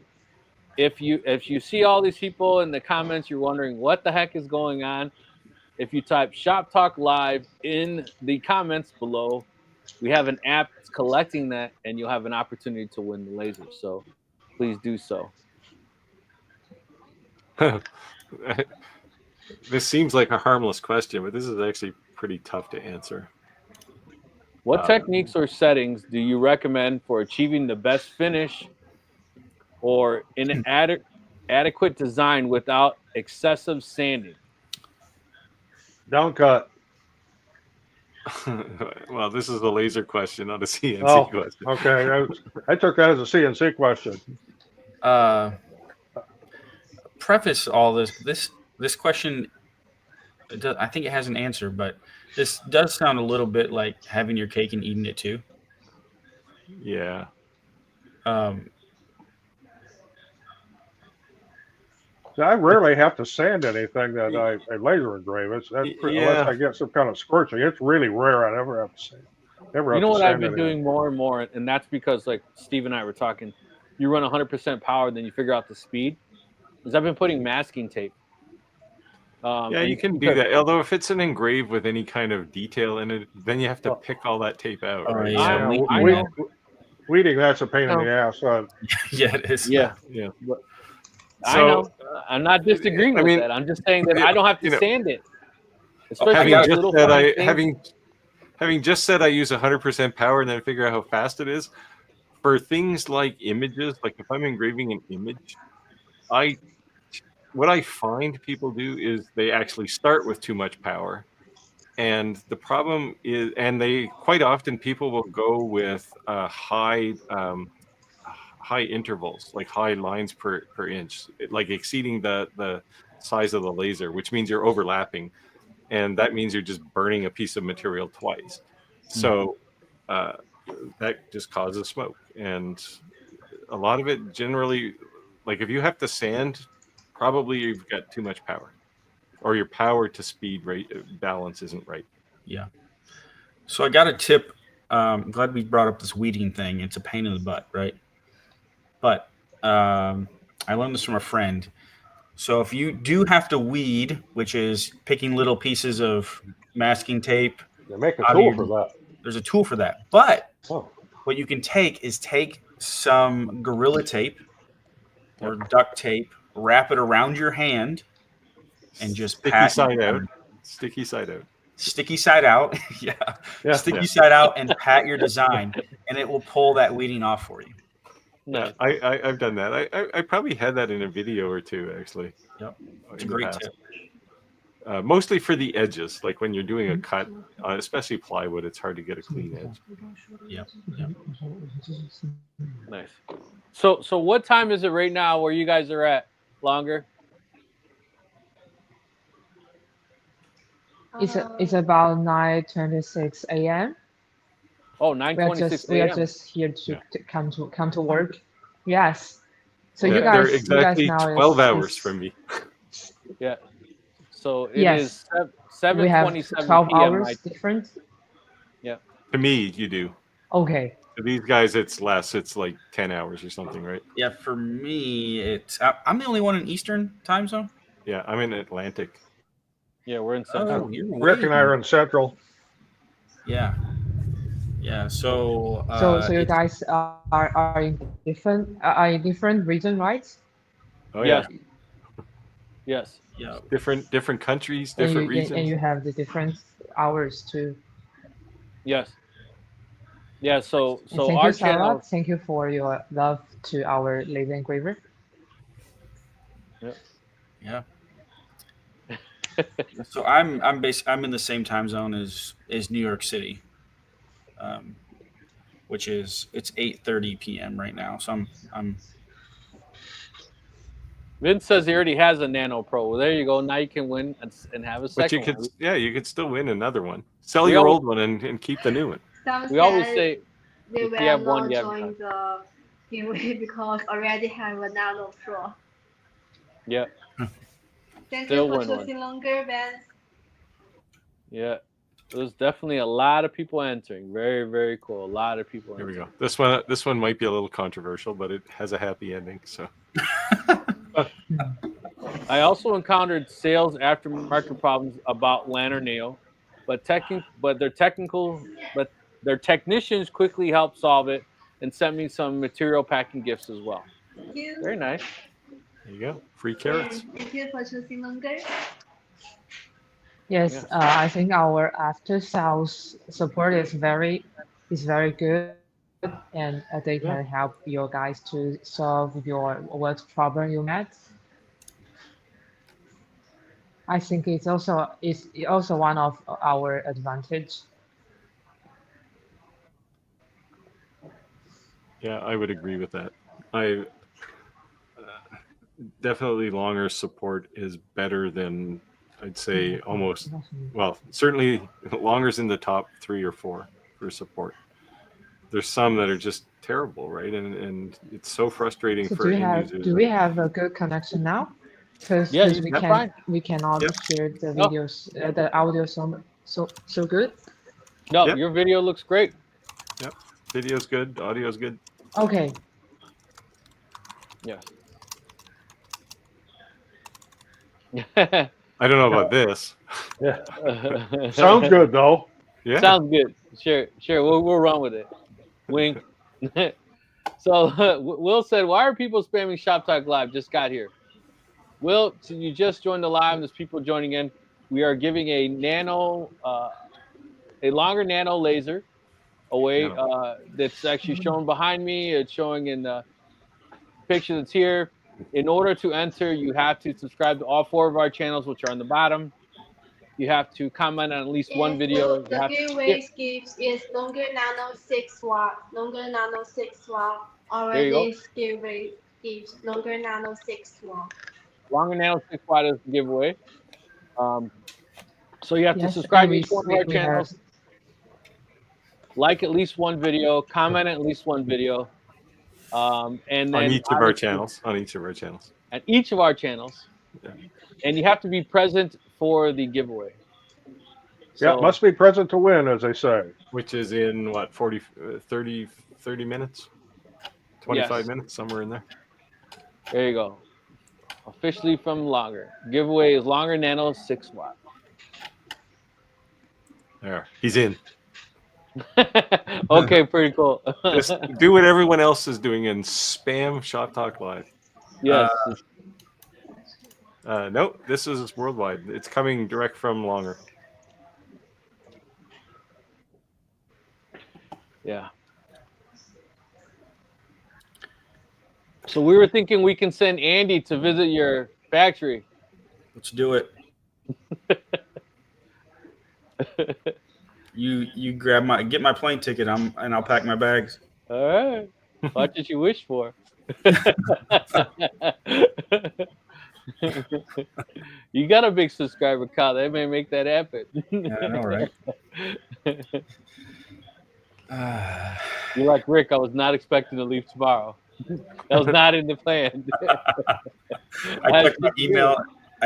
If you see all these people in the comments, you're wondering what the heck is going on. If you type Shop Talk Live in the comments below, we have an app that's collecting that, and you'll have an opportunity to win the laser. So please do so. This seems like a harmless question, but this is actually pretty tough to answer. What techniques or settings do you recommend for achieving the best finish or an adequate design without excessive sanding? Down cut. Well, this is a laser question, not a CNC Oh, question. okay. I took that as a CNC question. Preface all this question. I think it has an answer, but this does sound a little bit like having your cake and eating it too. Yeah. So I rarely have to sand anything that I laser engrave. Unless I get some kind of scorching. It's really rare I ever have to sand. Never You have know to what sand I've been anything. doing more and more, and that's because, like Steve and I were talking, you run 100% power, then you figure out the speed. Is I've been putting masking tape. Yeah, you can do that. Although if it's an engrave with any kind of detail in it, then you have to pick all that tape out. Oh, Right? yeah. So- I know. weeding, that's a pain in No. the ass. Yeah, it is. Yeah. Yeah. I So, know. I'm not disagreeing I with mean, that. I'm just saying that I don't have to sand it, especially having with just little said fine things. having just said I use 100% power and then figure out how fast it is for things like images. Like if I'm engraving an image, what I find people do is they actually start with too much power. And the problem is, and they quite often people will go with high intervals, like high lines per inch, like exceeding the size of the laser, which means you're overlapping, and that means you're just burning a piece of material twice. So that just causes smoke, and a lot of it generally, like if you have to sand, probably you've got too much power, or your power to speed rate balance isn't right. Yeah. So I got a tip. I'm glad we brought up this weeding thing. It's a pain in the butt, right? But I learned this from a friend. So if you do have to weed, which is picking little pieces of masking tape, They make a out of tool your- for that. there's a tool for that. But Oh, what you can take some Gorilla Tape or duct tape, wrap it around your hand, and just Sticky pat side your out. design. Sticky side out. Sticky side out. Yeah. Yeah. Sticky Yeah. side out and pat your design, and it will pull that weeding off for you. Nice. I've done that. I probably had that in a video or two, actually. Yep. It's a in the great past. tip. Mostly for the edges, like when you're doing a cut, especially plywood, it's hard to get a clean edge. Yep. Nice. So what time is it right now where you guys are at? Longer? It's about 9:26 a.m. Oh, We are 9:26 we are a.m. just here to come to work. Yes. So Yeah, you they're guys exactly now 12 is, hours is, from me. Yeah. So it Yes. is we have 7:27 12 p.m. hours different. To me, you do. Okay. To these guys, it's less. It's like 10 hours or something, right? Yeah, for me, I'm the only one in Eastern time zone. Yeah, I'm in Atlantic. Yeah, we're in Central. Oh, you're Rick and I are way- in Central. Yeah. Yeah. So. So you it's- guys are in different region, right? Oh Yes. yeah, Yes. Yeah. different countries, And different you regions. and you have the different hours too. Yes. Yeah. So And thank our you, Sarah. channel. Thank you for your love to our laser engraver. Yeah. So I'm in the same time zone as New York City, which is it's 8:30 p.m. right now. So I'm Vince says he already has a Nano Pro. Well, there you go. Now you can win and have a But second you could, one. you could still win another one. Sell We your al- old one and keep the new one. Some We always said say they if will you have one, not you have join the giveaway because already have a Nano Pro. yeah, Thank Still you for win one. choosing longer, Ben. yeah. There's definitely a lot of people entering. Very, very cool. A lot of people Here we entering. go. This one might be a little controversial, but it has a happy ending. So I also encountered sales aftermarket problems about Lantern Neo, but their technicians quickly helped solve it and sent me some material packing gifts as well. Thank you. Very nice. there you go. Free carrots. And thank you for choosing longer. Yes, Yes. I think our after sales support is very good, and they can help you guys to solve what problem you met. I think it's also one of our advantage. Yeah, I would agree with that. I definitely longer support is better than I'd say almost. Well, certainly longer's in the top 3 or 4 for support. There's some that are just terrible, right? And it's so frustrating So for end users. do we have a good connection now? Because Yeah, we cannot Yep. hear the No. videos, the audio so good. No, Yep. your video looks great. Video's good, audio's good. Okay. Yes. I don't know about this. Sounds good though. Yeah. Sounds good. Sure. We'll run with it. Wink. So Will said, "Why are people spamming Shop Talk Live?" Just got here. Will, so you just joined the live. There's people joining in. We are giving a longer nano laser away. That's actually shown behind me. It's showing in the picture that's here. In order to enter, you have to subscribe to all 4 of our channels, which are on the bottom. You have to comment on at least one video. So the giveaway gift is longer nano 6 watt. Longer nano 6 watt. Already giveaway gift longer nano 6 watt. Longer nano 6 watt is the giveaway. So you have to subscribe to each one of our channels. Like at least one video, comment at least one video, and then on each of our channels. On each of our channels. At each of our channels, and you have to be present for the giveaway. So, yeah, must be present to win, as they say. Which is in what 30 minutes, 25 minutes, somewhere in there. There you go. Officially from Longer. Giveaway is Longer Nano 6 watt. There, he's in. Okay, pretty cool. Just do what everyone else is doing and spam Shop Talk Live. Yes. No, this is worldwide. It's coming direct from Longer. Yeah. So we were thinking we can send Andy to visit your factory. Let's do it. You get my plane ticket, and I'll pack my bags. All right. Watch what you wish for. You got a big subscriber count. They may make that happen. Yeah, I know, right? You're like, Rick, I was not expecting to leave tomorrow. That was not in the plan. I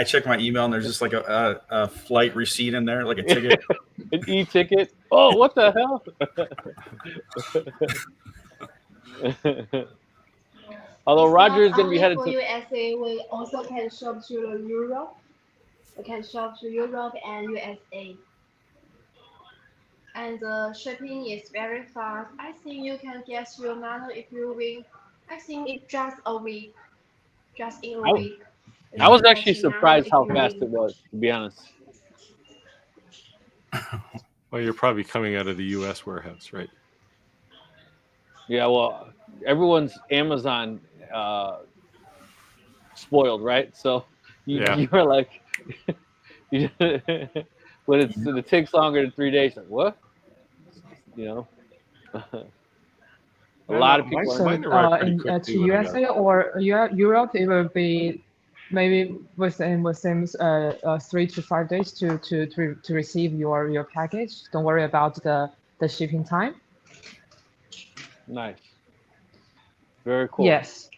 checked my email. And there's just like a flight receipt in there, like a ticket. An e-ticket. Oh, what the hell? Although Roger is going to be headed to USA, we also can shop to Europe. We can shop to Europe and USA. And the shipping is very fast. I think you can get your Nano if you win. I think it's just a week. Just in a week. I was actually surprised how fast it was, to be honest. Well, you're probably coming out of the U.S. warehouse, right? Yeah, well, everyone's Amazon spoiled, right? So you are like, when it takes longer than 3 days, like what? You know, a lot of people. So to USA or Europe, it will be maybe within 3 to 5 days to receive your package. Don't worry about the shipping time. Nice. Very cool. Yes.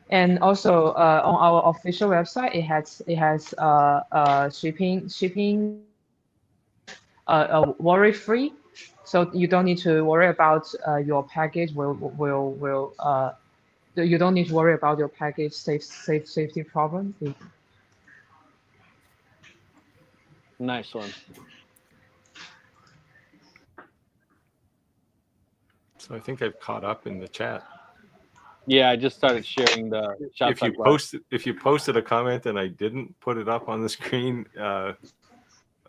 And also on our official website, it has shipping worry free, so you don't need to worry about your package you don't need to worry about your package safety problems. Nice one. So I think I've caught up in the chat. Yeah, I just started sharing the Shop Talk Live. If you posted a comment and I didn't put it up on the screen,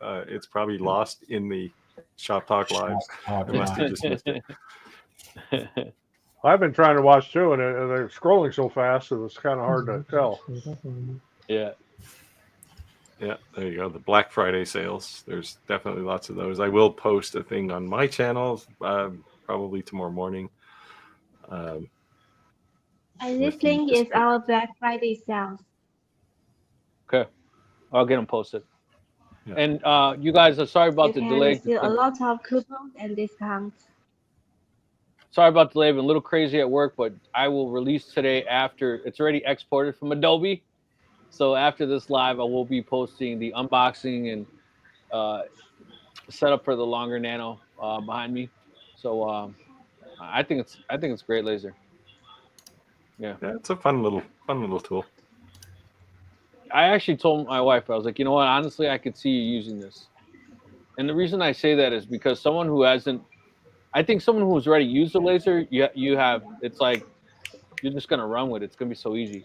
it's probably lost in the Shop Talk Live. I must have just missed it. I've been trying to watch too, and they're scrolling so fast that it's kind of hard to tell. Yeah. Yeah, there you go. The Black Friday sales. There's definitely lots of those. I will post a thing on my channel probably tomorrow morning. And this link is our Black Friday sales. Okay. I'll get them posted. Yeah. And you guys are sorry about the delay. Still a lot of coupons and discounts. Sorry about the delay. I've been a little crazy at work, but I will release today after it's already exported from Adobe. So after this live, I will be posting the unboxing and setup for the longer Nano behind me. So I think it's a great laser. Yeah, it's a fun little tool. I actually told my wife, I was like, you know what? Honestly, I could see you using this. And the reason I say that is because someone who hasn't I think someone who's already used a laser, you have, it's like you're just gonna run with it. It's gonna be so easy.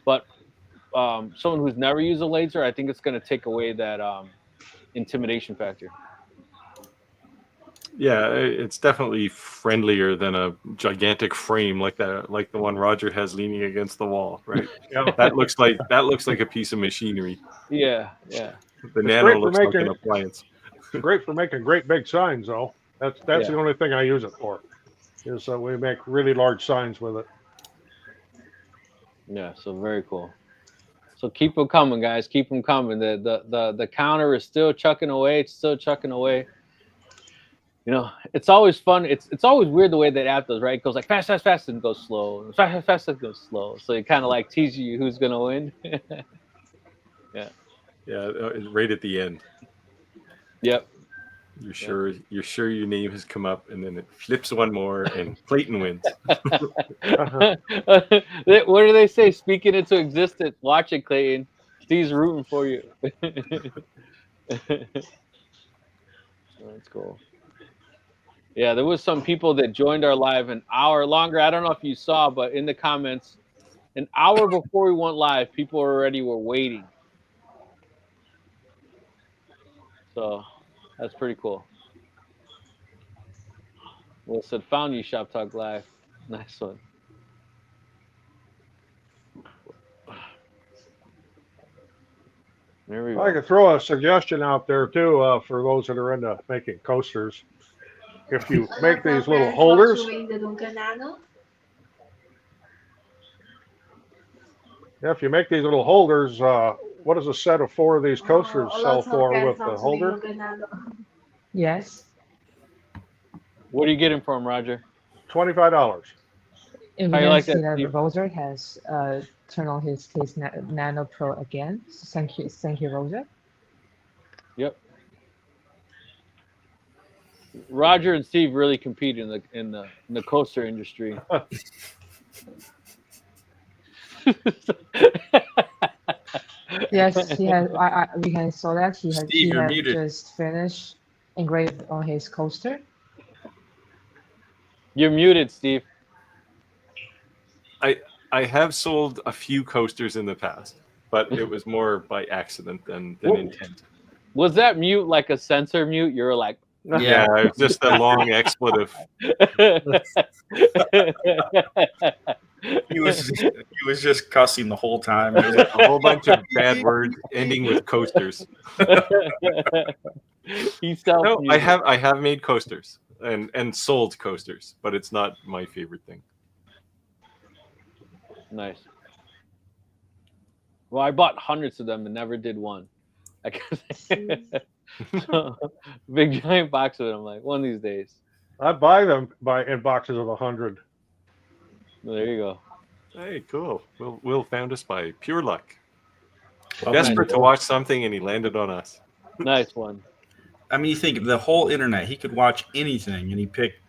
But someone who's never used a laser, I think it's gonna take away that intimidation factor. Yeah, it's definitely friendlier than a gigantic frame like the one Roger has leaning against the wall, right? Yeah. That looks like a piece of machinery. Yeah. The Nano looks like an appliance. Great for making great big signs, though. That's Yeah. the only thing I use it for. Is we make really large signs with it. Yeah, so very cool. So keep them coming, guys. Keep them coming. The counter is still chucking away. It's still chucking away. You know, it's always fun. It's always weird the way that app does, right? It goes like fast, fast, fast, and goes slow. Fast, fast, and goes slow. So it kind of like teases you who's gonna win. Yeah. Yeah, right at the end. Yep. You're sure your name has come up, and then it flips one more, and Clayton wins. What do they say? Speaking into existence. Watch it, Clayton. Steve's rooting for you. That's cool. Yeah, there was some people that joined our live an hour longer. I don't know if you saw, but in the comments, an hour before we went live, people already were waiting. So that's pretty cool. Well said, found you, Shop Talk Live. Nice one. There we go. I could throw a suggestion out there too for those that are into making coasters. If you make these little holders, if you make these little holders, what does a set of 4 of these coasters sell for with the holder? Yes. What are you getting for them, Roger? $25. And How we you like see that, that Steve? Roger has turned on his Nano Pro again. So thank you, Roger. Yep. Roger and Steve really compete in the coaster industry. Yes, he has. We can saw that he Steve, you're had muted. just finished engraved on his coaster. You're muted, Steve. I have sold a few coasters in the past, but it was more by accident than intent. Was that mute like a sensor mute? You were like, Yeah, it's just a long expletive. He was just cussing the whole time. It was A whole bunch of bad words ending with coasters. He self. No, I have made coasters and sold coasters, but it's not my favorite thing. Nice. Well, I bought hundreds of them and never did one. So, big giant box of them. Like one of these days. I buy them in boxes of 100. Well, there you go. Hey, cool. Will found us by pure luck. Well, Desperate to watch something, and he landed on us. Nice one. I mean, you think the whole internet, he could watch anything, and he picked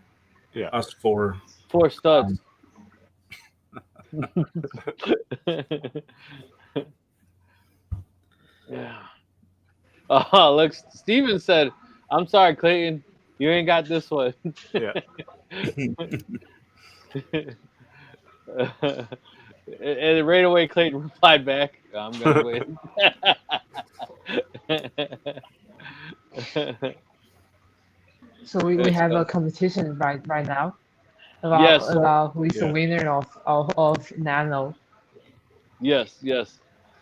us for 4 studs. Yeah. Oh, look, Steven said, I'm sorry, Clayton. You ain't got this one. Yeah. And right away, Clayton replied back, I'm going to win. So we have a competition right now about who is the winner of Nano. Yes.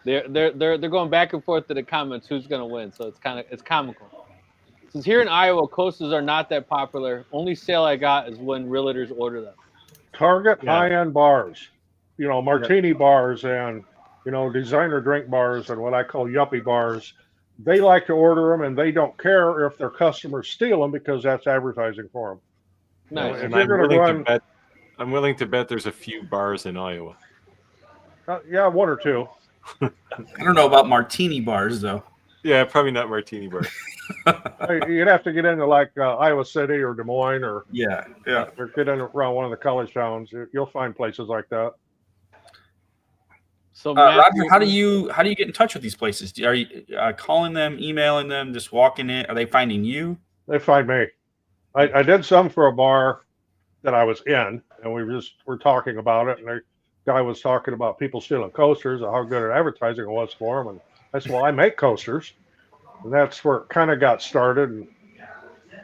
They're going back and forth to the comments who's going to win. So it's comical. Since here in Iowa, coasters are not that popular. Only sale I got is when realtors order them. Target high-end bars, martini bars and, designer drink bars and what I call yuppie bars. They like to order them, and they don't care if their customers steal them because that's advertising for them. Nice. And I'm willing to bet there's a few bars in Iowa. Yeah, 1 or 2. I don't know about martini bars, though. Yeah, probably not martini bar. You'd have to get into like Iowa City or Des Moines or or get in around one of the college towns. You'll find places like that. So Roger, how do you get in touch with these places? Are you calling them, emailing them, just walking in? Are they finding you? They find me. I did some for a bar that I was in, and we were talking about it, and the guy was talking about people stealing coasters and how good at advertising it was for them. And I said, well, I make coasters, and that's where it kind of got started. And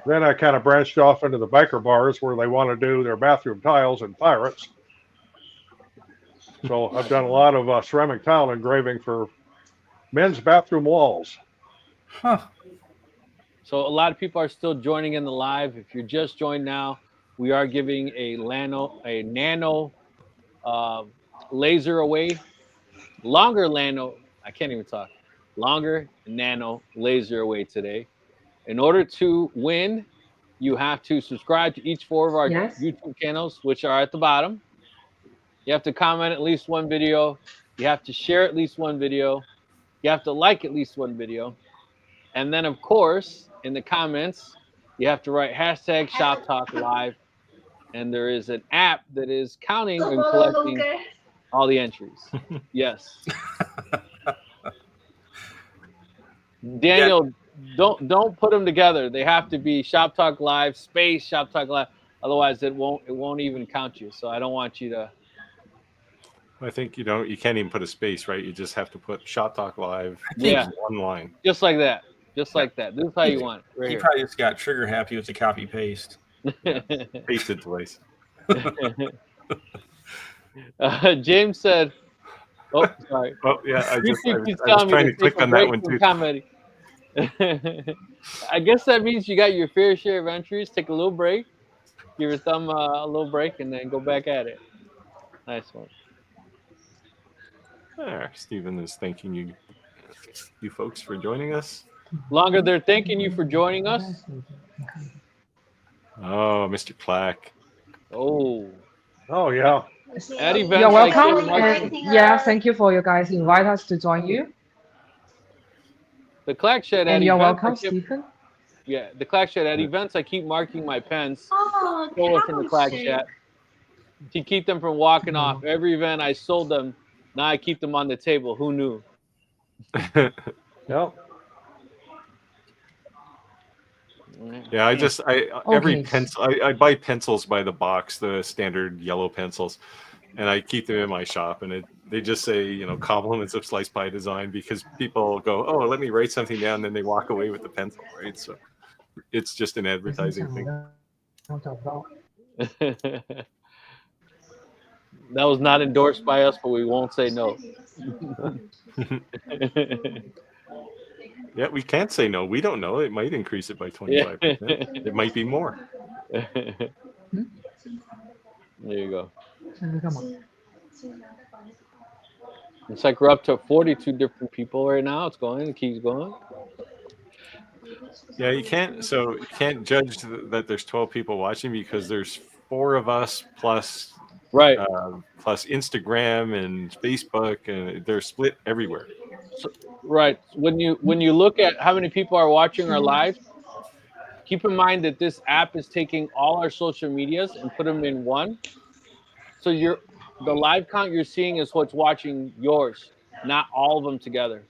then I kind of branched off into the biker bars where they want to do their bathroom tiles and pirates. So I've done a lot of ceramic tile engraving for men's bathroom walls. Huh. So a lot of people are still joining in the live. If you're just joined now, we are giving a nano laser away. Longer nano laser away today. In order to win, you have to subscribe to each 4 of our YouTube channels, which are at the bottom. You have to comment at least one video. You have to share at least one video. You have to like at least one video. And then, of course, in the comments, you have to write hashtag ShopTalkLive. And there is an app that is counting and collecting all the entries. Yes. Daniel, don't put them together. They have to be ShopTalkLive space ShopTalkLive. Otherwise, it won't even count you. So I don't want you to. I think you can't even put a space, right? You just have to put ShopTalkLive. Yeah, one line. Just like that. Just like that. This is how you want it. Right He probably just got trigger happy with the copy paste. Pasted place. James said, "Oh, sorry. Oh yeah, I was trying trying to click on that one too." Comedy. I guess that means you got your fair share of entries. Take a little break, give your thumb a little break, and then go back at it. Nice one. There, Stephen is thanking you folks for joining us. Longer, they're thanking you for joining us. Oh, Mr. Clack. Oh Yeah. At events, You're welcome. And thank you for you guys invite us to join you. The Clack Shed. And you're welcome, Stephen. Yeah, the Clack Shed at events. I keep marking my pens. Oh, Stole it from the Clack Shed to keep them from walking off. Every event I sold them. Now I keep them on the table. Who knew? Yep. Yeah, every pencil I buy pencils by the box, the standard yellow pencils, and I keep them in my shop, and they just say, compliments of slice pie design, because people go, oh, let me write something down, then they walk away with the pencil, right? So it's just an advertising thing. That was not endorsed by us, but we won't say no. Yeah, we can't say no. We don't know. It might increase it by 25%. It might be more. There you go. It's like we're up to 42 different people right now. It keeps going. Yeah, you can't judge that there's 12 people watching, because there's 4 of us plus plus Instagram and Facebook, and they're split everywhere. So, right. When you look at how many people are watching our live, keep in mind that this app is taking all our social medias and put them in one. So the live count you're seeing is what's watching yours, not all of them together.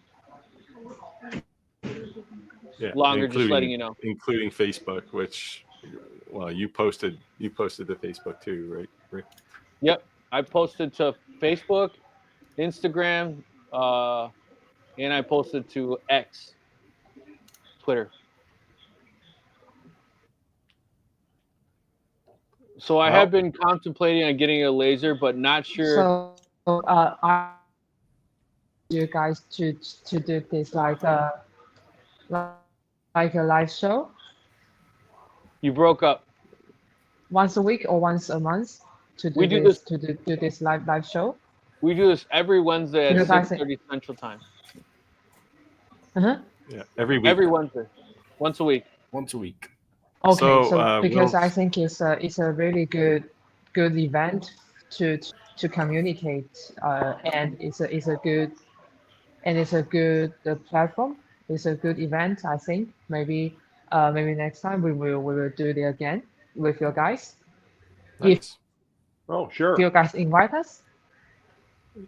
Yeah, Longer, just letting you know. Including Facebook, which, well, you posted to Facebook too, right? Rick? Yep, I posted to Facebook, Instagram, and I posted to X, Twitter. So I have been contemplating on getting a laser, but not sure. So I you guys to do this like a live show. You broke up. Once a week or once a month to do this live show. We do this every Wednesday at 6:30 Central Time. Uh-huh. Yeah, every week. Every Wednesday, once a week. Once a week. Okay, so because I think it's a really good event to communicate, and it's a good platform. It's a good event. I think maybe next time we will do it again with you guys. Nice. Sure. If you guys invite us.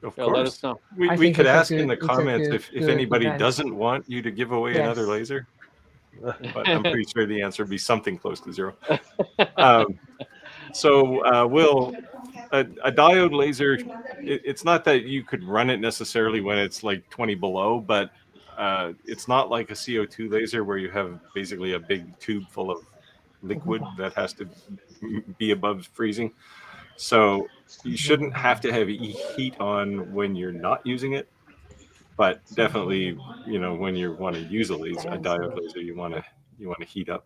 Of course. Let us know. We could ask in the comments if anybody doesn't want you to give away another laser. but I'm pretty sure the answer would be something close to 0. Will, a diode laser, it's not that you could run it necessarily when it's like 20 below, but it's not like a CO2 laser where you have basically a big tube full of liquid that has to be above freezing. So you shouldn't have to have heat on when you're not using it, but definitely, when you want to use a diode laser, you want to heat up.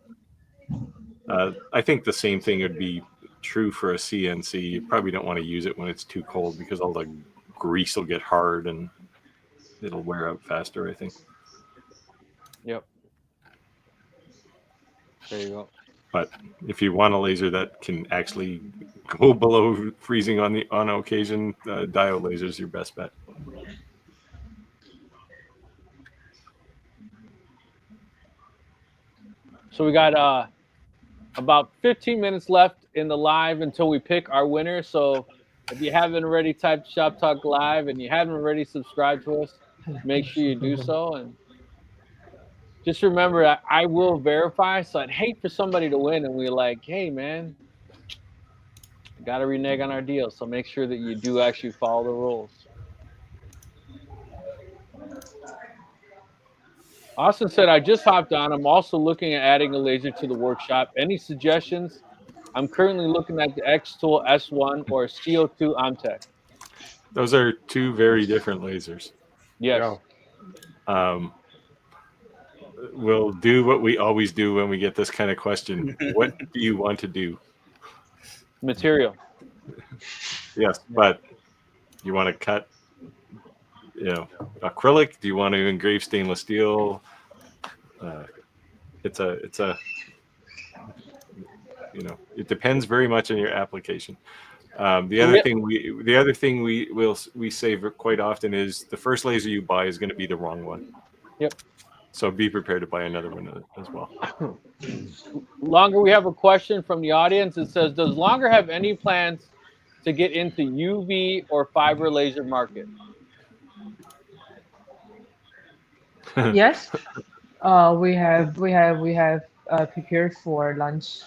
I think the same thing would be true for a CNC. You probably don't want to use it when it's too cold because all the grease will get hard and it'll wear out faster, I think. Yep. There you go. But if you want a laser that can actually go below freezing on occasion, diode laser is your best bet. So we got about 15 minutes left in the live until we pick our winner. So if you haven't already typed Shop Talk Live and you haven't already subscribed to us, make sure you do so. And just remember, I will verify. So I'd hate for somebody to win and we're like, hey, man, got to renege on our deal. So make sure that you do actually follow the rules. Austin said, I just hopped on. I'm also looking at adding a laser to the workshop. Any suggestions? I'm currently looking at the X-Tool S1 or CO2 Amtech. Those are two very different lasers. Yes. Yeah. We'll do what we always do when we get this kind of question. What do you want to do? Material. Yes, but you want to cut, acrylic? Do you want to engrave stainless steel? It depends very much on your application. The other thing we say quite often is the first laser you buy is going to be the wrong one. Yep. So be prepared to buy another one as well. Longer, we have a question from the audience. It says, does Longer have any plans to get into UV or fiber laser market? Yes. We have prepared for launch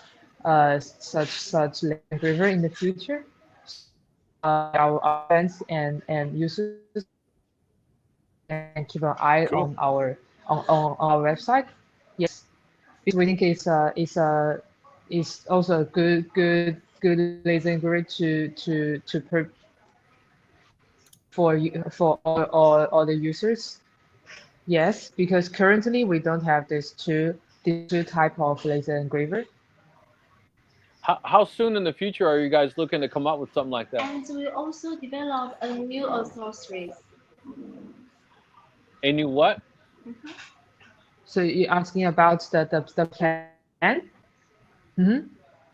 such engraver in the future. Our fans and users can keep an eye on our website. Yes, because we think it's also a good laser engraver to for all the users. Yes, because currently we don't have these two type of laser engraver. How soon in the future are you guys looking to come up with something like that? And we also develop a new accessories. A new what? Mm-hmm. So you're asking about the plan? Mm-hmm.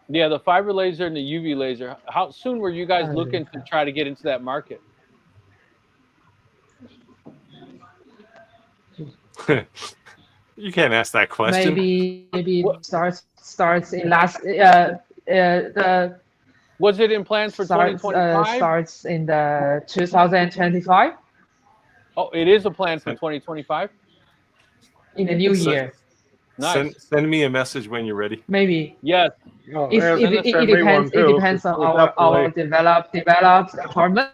Yeah, the fiber laser and the UV laser. How soon were you guys looking to try to get into that market? You can't ask that question. Maybe it starts in last Was it in plans for 2025? Starts in the 2025. Oh, it is a plan for 2025? In the new year. Nice. Send me a message when you're ready. Maybe. Yes. It depends on our developed department.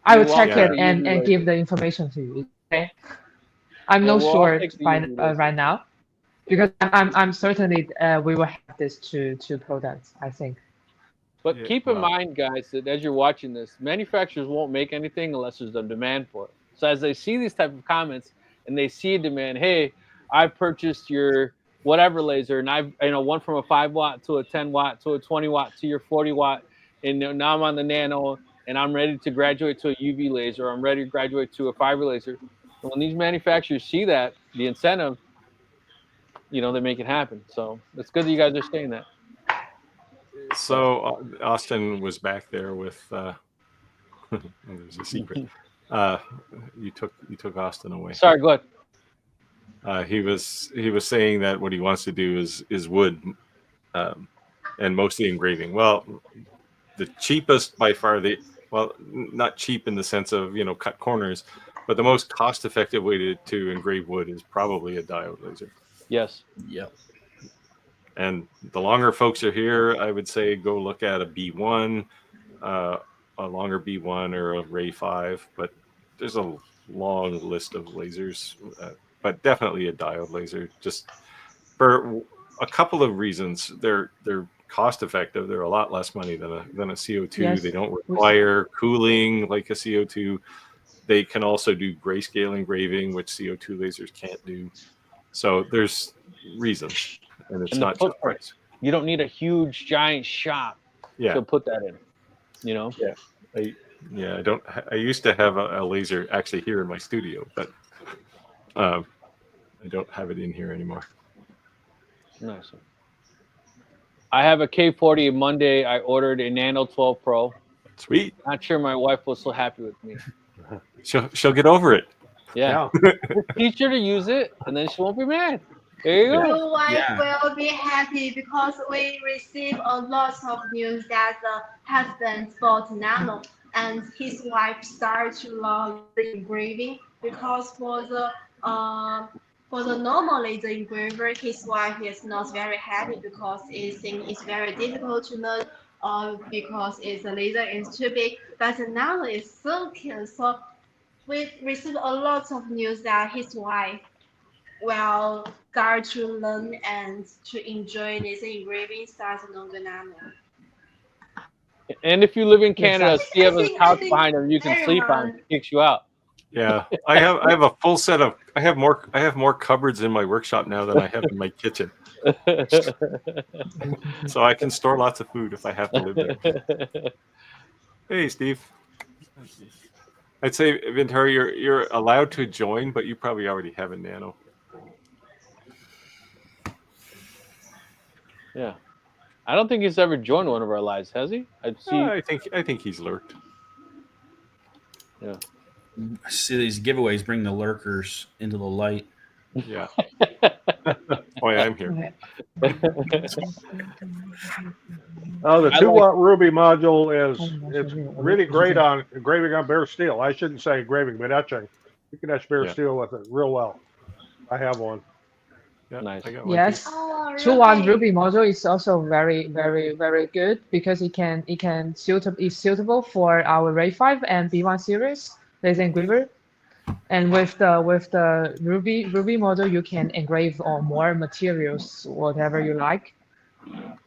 I will check it and give the information to you. Okay. I'm not sure right now, because I'm certainly we will have these two products, I think. But keep in mind, guys, that as you're watching this, manufacturers won't make anything unless there's a demand for it. So as they see these type of comments and they see a demand, hey, I purchased your whatever laser, and I've went from a 5 watt to a 10 watt to a 20 watt to your 40 watt, and now I'm on the Nano, and I'm ready to graduate to a UV laser. I'm ready to graduate to a fiber laser. And when these manufacturers see that, the incentive, they make it happen. So it's good that you guys are saying that. So Austin was back there with. There's a secret. You took Austin away. Sorry, go ahead. He was saying that what he wants to do is wood, and mostly engraving. Well, the cheapest by far, not cheap in the sense of cut corners, But the most cost-effective way to engrave wood is probably a diode laser. Yes. Yep. And the longer folks are here, I would say go look at a B1, a longer B1 or a Ray 5. But there's a long list of lasers, but definitely a diode laser. Just for a couple of reasons. They're cost-effective. They're a lot less money than a CO2. Yes. They don't require cooling like a CO2. They can also do grayscale engraving, which CO2 lasers can't do. So there's reasons, and it's And the not just footprint. price. You don't need a huge giant shop Yeah, to put that in. You know. I don't. I used to have a laser actually here in my studio, but I don't have it in here anymore. Nice. I have a K40 Monday. I ordered a Nano 12 Pro. Sweet. Not sure my wife was so happy with me. She'll get over it. Yeah. Teach her to use it, and then she won't be mad. There you go. Your wife Yeah. will be happy because we receive a lot of news that the husband bought Nano and his wife started to love the engraving because for the normal laser engraver, his wife is not very happy because it thinks it's very difficult to learn because the laser is too big. But the Nano is so cute. So we received a lot of news that his wife will start to learn and to enjoy laser engraving starts on the Nano. And if you live in Canada, Yes, Steve has a I couch think behind him you can sleep on. everyone- Kicks you out. Yeah, I have a full set of. I have more cupboards in my workshop now than I have in my kitchen, so I can store lots of food if I have to live there. Hey, Steve. I'd say, Ventari, you're allowed to join, but you probably already have a Nano. Yeah. I don't think he's ever joined one of our lives, has he? I see. I think he's lurked. Yeah. I see these giveaways bring the lurkers into the light. Yeah. Why I'm here. Oh, the I 2-watt Ruby module it's really great on engraving on bare steel. I shouldn't say engraving, but etching. You can etch bare Yeah. steel with it real well. I have one. Yeah, Nice. I got one Yes. Oh, 2-watt really? Ruby module is also very, very, very good because it is suitable for our Ray 5 and B1 series laser engraver. And with the Ruby module, you can engrave on more materials, whatever you like.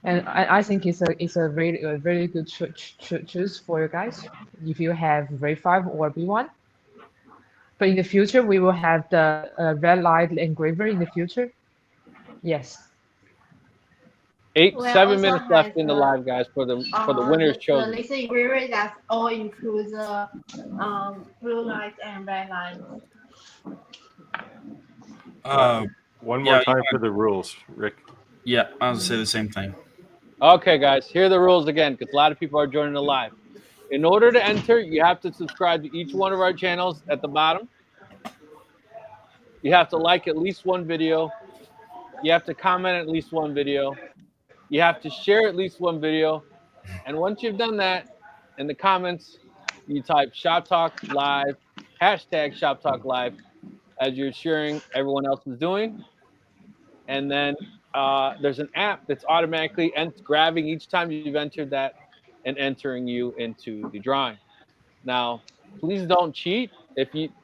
And I think it's a really good choice for you guys if you have Ray 5 or B1. But in the future, we will have the red light engraver in the future. Yes. 7 also minutes left has in the live, guys, for the winners the chosen. laser engraver that all includes blue light and red light. One more Yeah, time for the rules, Rick. Yeah, I was gonna say the same thing. Okay, guys, here are the rules again because a lot of people are joining the live. In order to enter, you have to subscribe to each one of our channels at the bottom. You have to like at least one video. You have to comment at least one video. You have to share at least one video. And once you've done that, in the comments, you type ShopTalkLive, hashtag ShopTalkLive, as you're sharing everyone else is doing. And then there's an app that's automatically grabbing each time you've entered that and entering you into the drawing. Now, please don't cheat.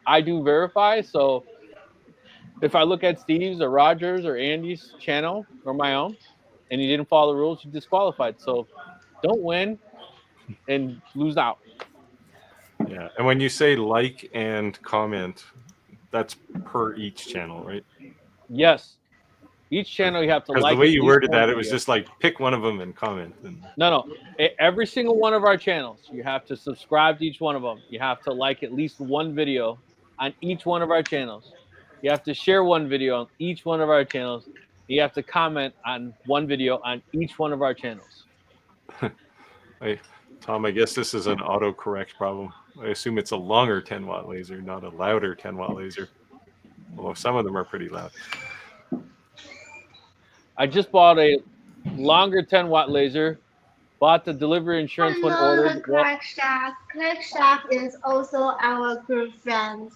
I do verify, so if I look at Steve's or Roger's or Andy's channel or my own, and you didn't follow the rules, you're disqualified. So don't win and lose out. Yeah, and when you say like and comment, that's per each channel, right? Yes. Each channel you have to Because like. the way at you least worded one that, it was video. just like pick one of them and comment. And No. Every single one of our channels, you have to subscribe to each one of them. You have to like at least one video on each one of our channels. You have to share one video on each one of our channels. You have to comment on one video on each one of our channels. Tom, I guess this is an autocorrect problem. I assume it's a longer 10-watt laser, not a louder 10-watt laser. Although some of them are pretty loud. I just bought a longer 10-watt laser. Bought the delivery insurance when Hello, ordered. Crack Shack. Crack Shack is also our good friend.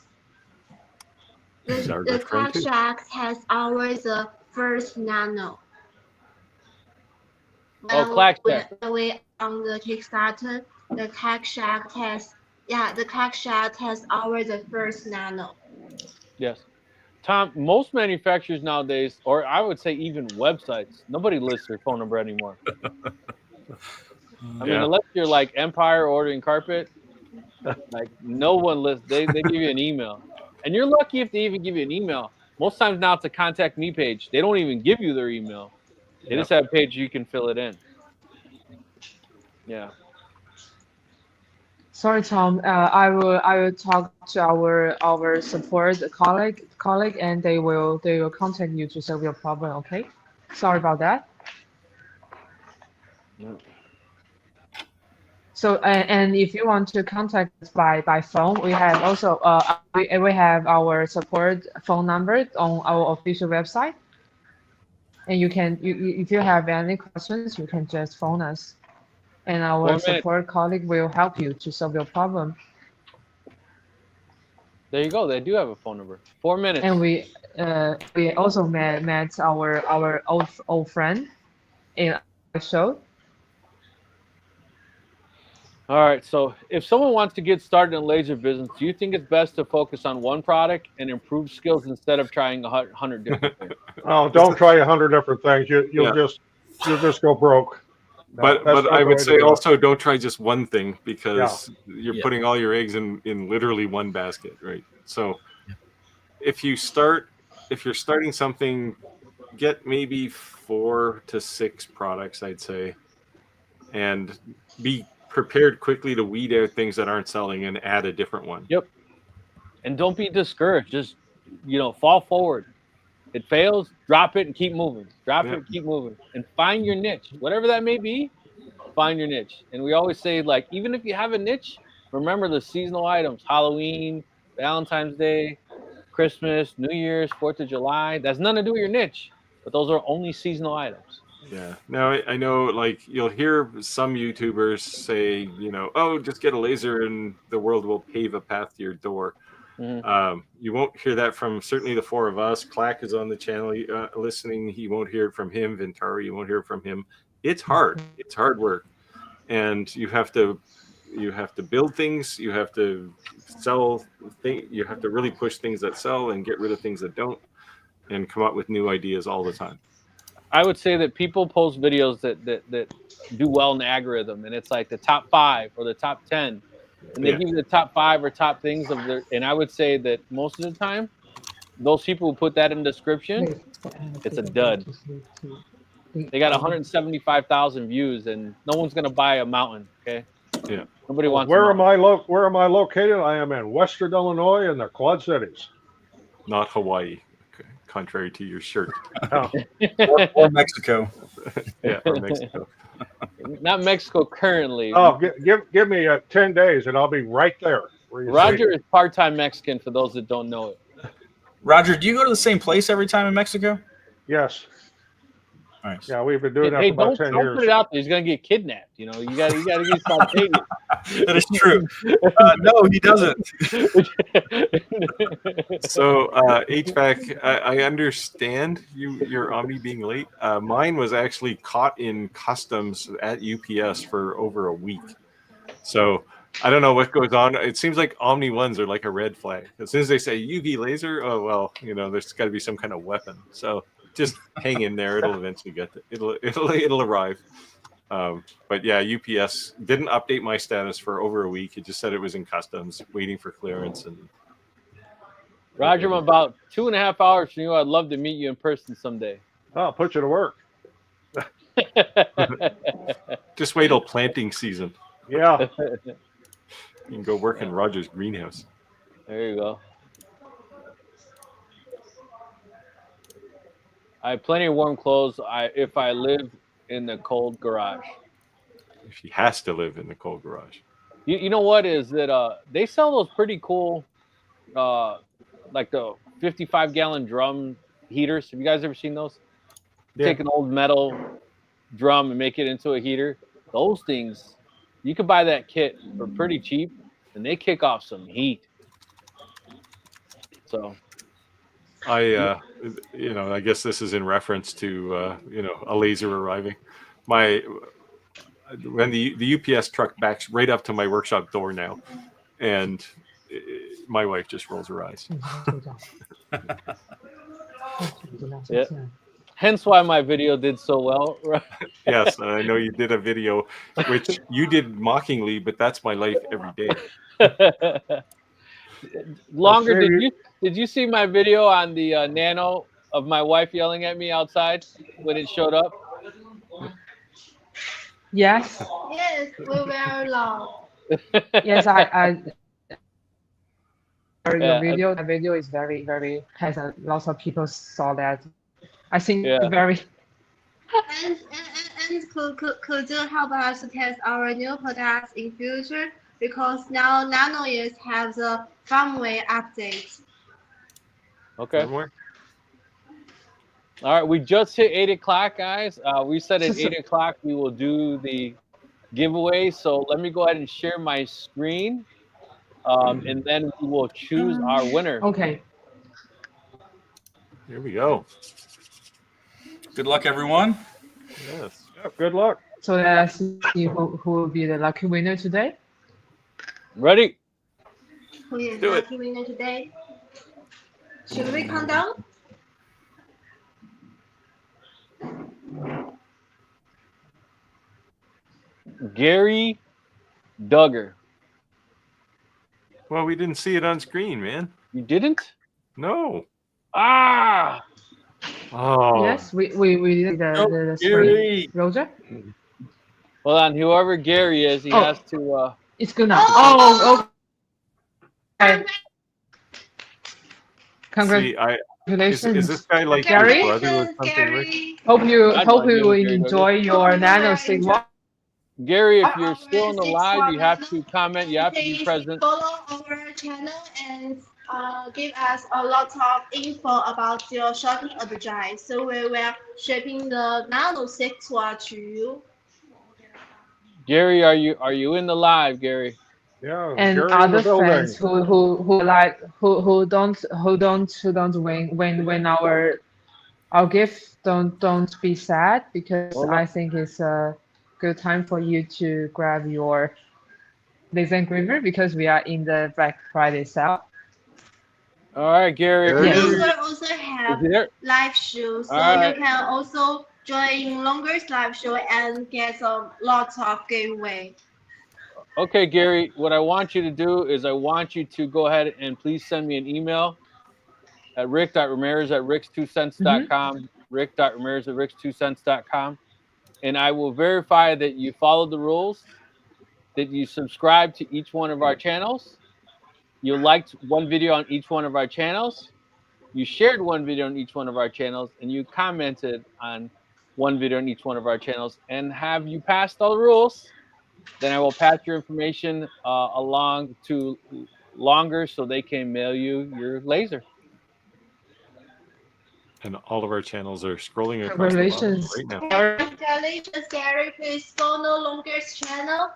He's our The good friend Crack too. Shack has ours the first Nano. Oh, Clack Shack. When we on the Kickstarter, the Crack Shack has ours the first Nano. Yes. Tom, most manufacturers nowadays, or I would say even websites, nobody lists their phone number anymore. I mean, unless you're like Empire ordering carpet, like no one lists. They give you an email, and you're lucky if they even give you an email. Most times now it's a contact me page. They don't even give you their email. They just have a page you can fill it in. Yeah. Sorry, Tom. I will talk to our support colleague, and they will contact you to solve your problem. Okay. Sorry about that. Yeah. So and if you want to contact us by phone, we have also we have our support phone number on our official website, and if you have any questions, you can just phone us, and our support colleague will help you to solve your problem. There you go. They do have a phone number. 4 minutes. And we also met our old friend in our show. All right. So if someone wants to get started in laser business, do you think it's best to focus on one product and improve skills instead of trying 100 different things? Oh, don't try 100 different things. You'll just go broke. But I would say also don't try just one thing, because you're putting all your eggs in literally one basket, right? So if you're starting something, get maybe 4 to 6 products, I'd say, and be prepared quickly to weed out things that aren't selling and add a different one. Yep. And don't be discouraged. Just, fall forward. It fails, drop it and keep moving. Drop it, keep moving. And find your niche. Whatever that may be, find your niche. And we always say, like, even if you have a niche, remember the seasonal items. Halloween, Valentine's Day, Christmas, New Year's, 4th of July. That's nothing to do with your niche. But those are only seasonal items. Yeah. Now, I know, like, you'll hear some YouTubers say, oh, just get a laser and the world will pave a path to your door. Mm-hmm. You won't hear that from certainly the 4 of us. Clack is on the channel listening. You won't hear it from him. Ventari, you won't hear it from him. It's hard. It's hard work. And you have to build things. You have to sell things. You have to really push things that sell and get rid of things that don't, and come up with new ideas all the time. I would say that people post videos that do well in the algorithm, and it's like the top 5 or the top 10, and they give you the top 5 or top things of their. And I would say that most of the time, those people who put that in the description, it's a dud. They got 175,000 views, and no one's gonna buy a mountain. Okay. Yeah. Nobody wants. Where am I located? I am in Western Illinois in the Quad Cities. Not Hawaii, contrary to your shirt. or Mexico. Yeah, or Mexico. Not Mexico currently. Oh, give me 10 days and I'll be right there. Roger is part-time Mexican, for those that don't know it. Roger, do you go to the same place every time in Mexico? Yes. Nice. Yeah, we've been doing that for about 10 years. Don't put it out there. He's gonna get kidnapped. You got to get spontaneous. That is true. No, he doesn't. So HVAC, I understand your Omni being late. Mine was actually caught in customs at UPS for over a week. So I don't know what goes on. It seems like Omni ones are like a red flag. As soon as they say UV laser, oh well, there's got to be some kind of weapon. So just hang in there. It'll eventually get it'll arrive. But yeah, UPS didn't update my status for over a week. It just said it was in customs, waiting for clearance. And Roger, I'm about 2.5 hours from you. I'd love to meet you in person someday. I'll put you to work. Just wait till planting season. Yeah. You can go work in Roger's greenhouse. There you go. I have plenty of warm clothes if I live in the cold garage. If he has to live in the cold garage. You know what is that they sell those pretty cool like the 55-gallon drum heaters. Have you guys ever seen those? Yeah. Take an old metal drum and make it into a heater. Those things, you can buy that kit for pretty cheap, and they kick off some heat. So I guess this is in reference to a laser arriving. When the UPS truck backs right up to my workshop door now, and my wife just rolls her eyes. Yeah. Hence why my video did so well. Yes, I know you did a video, which you did mockingly, but that's my life every day. Longer, did you see my video on the Nano of my wife yelling at me outside when it showed up? Yes. Yes, we were loud. Yes, I your Yeah. video. The video is very has lots of people saw that. I think Yeah. very. And could you help us to test our new products in future? Because now Nano is have the firmware update. Okay. Firmware? All right. We just hit 8 o'clock, guys. We said at 8 o'clock we will do the giveaway. So let me go ahead and share my screen, and then we will choose our winner. Okay. Here we go. Good luck, everyone. Yes. Yeah, good luck. So let's see who will be the lucky winner today. Ready? Who is Do it. lucky winner today? Should we count down? Gary Duggar. Well, we didn't see it on screen, man. You didn't? No. Ah! Oh. Yes, we did the screen. Gary. Roger, Hold on. Whoever Gary is, he Oh. has to. it's good now. Oh, okay. See, Congratulations. is this guy like Gary? your brother or something, Rick? Gary. Hope you I'd hope like you you, will Gary, enjoy your Nano Sigma. Gary, if you're still on the live, you have to comment. You have to be Please present. follow our channel and give us a lot of info about your shopping advice. So we will shipping the Nano 6 to you. Gary, are you in the live, Gary? Yeah, And Gary in other the building. friends who don't win our gift, don't be sad, because Hold on. I think it's a good time for you to grab your laser engraver, because we are in the Black Friday sale. All right, Gary. There it Yes. is. We will also have Is there? live show, so Alright. you can also join Longer's live show and get a lot of giveaway. Okay, Gary, what I want you to do is I want you to go ahead and please send me an email at rick.ramirez@ricks2cents.com, rick.ramirez@ricks2cents.com, and I will verify that you followed the rules, that you subscribe to each one of our channels, you liked one video on each one of our channels, you shared one video on each one of our channels, and you commented on one video on each one of our channels. And have you passed all the rules? Then I will pass your information along to Longer so they can mail you your laser. And all of our channels are scrolling across the bottom Congratulations. right now. Congratulations, Gary. Please follow Longer's channel.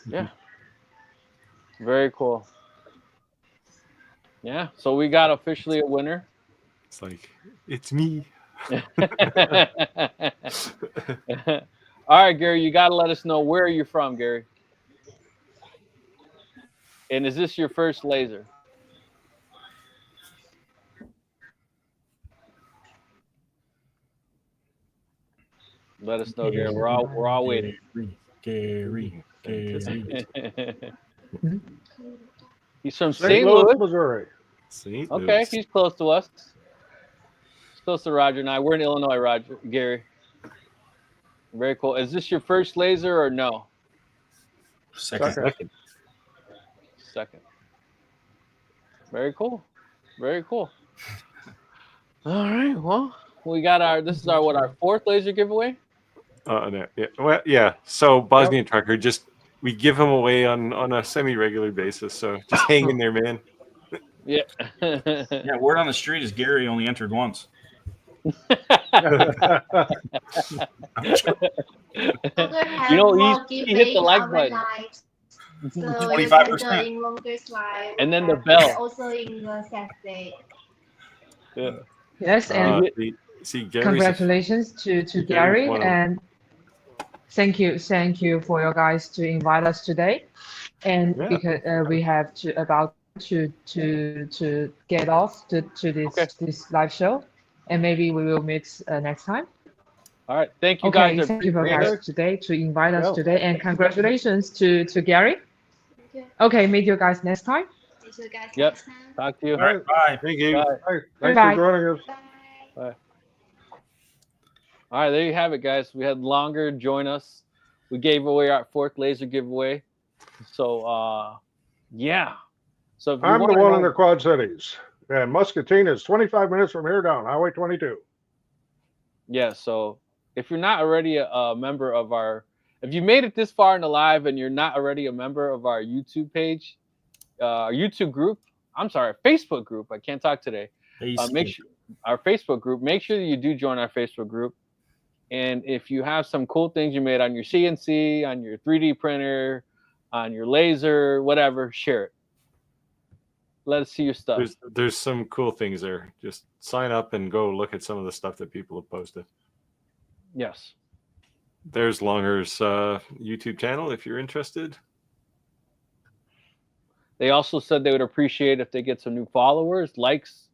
Yeah. Very cool. Yeah. So we got officially a winner. It's like, it's me. All right, Gary, you got to let us know where you're from, Gary. And is this your first laser? Let us know, Gary. We're all waiting. Gary. He's from St. St. Louis, Louis. Missouri. St. Okay, Louis. he's close to us. He's close to Roger and I. We're in Illinois, Roger. Gary. Very cool. Is this your first laser or no? Second. Second. Very cool. Very cool. All right. Well, we got this is our fourth laser giveaway. No, yeah. Well, yeah. So Bosnian Trucker, we give them away on a semi-regular basis. So just hang in there, man. Yeah. Yeah, word on the street is Gary only entered once. You know, he hit the like button. So you 25%. can in longer slide. And then the bell. Also in the Saturday. Yeah. Yes, and See, Gary's congratulations to Gary, and thank you for your guys to invite us today. And because we have about to get off to this live show, and maybe we will meet next time. All right, thank you guys. Thank you guys today to invite us today, and congratulations to Gary. Okay, meet you guys next time. See you guys Yep. next time. Talk to you. All right, bye. Thank you. Bye. Thanks for joining us. Bye. All right, there you have it, guys. We had Longer join us. We gave away our 4th laser giveaway. So, yeah. So if I'm the one in the Quad Cities, and Muscatine is 25 minutes from here down Highway 22. Yeah. So if you're not already a member of if you made it this far in the live and you're not already a member of our YouTube page, our YouTube group, I'm sorry, Facebook group. I can't talk today. Make sure our Facebook group. Make sure that you do join our Facebook group. And if you have some cool things you made on your CNC, on your 3D printer, on your laser, whatever, share it. Let us see your stuff. There's some cool things there. Just sign up and go look at some of the stuff that people have posted. Yes. There's Longer's YouTube channel if you're interested. They also said they would appreciate if they get some new followers, likes,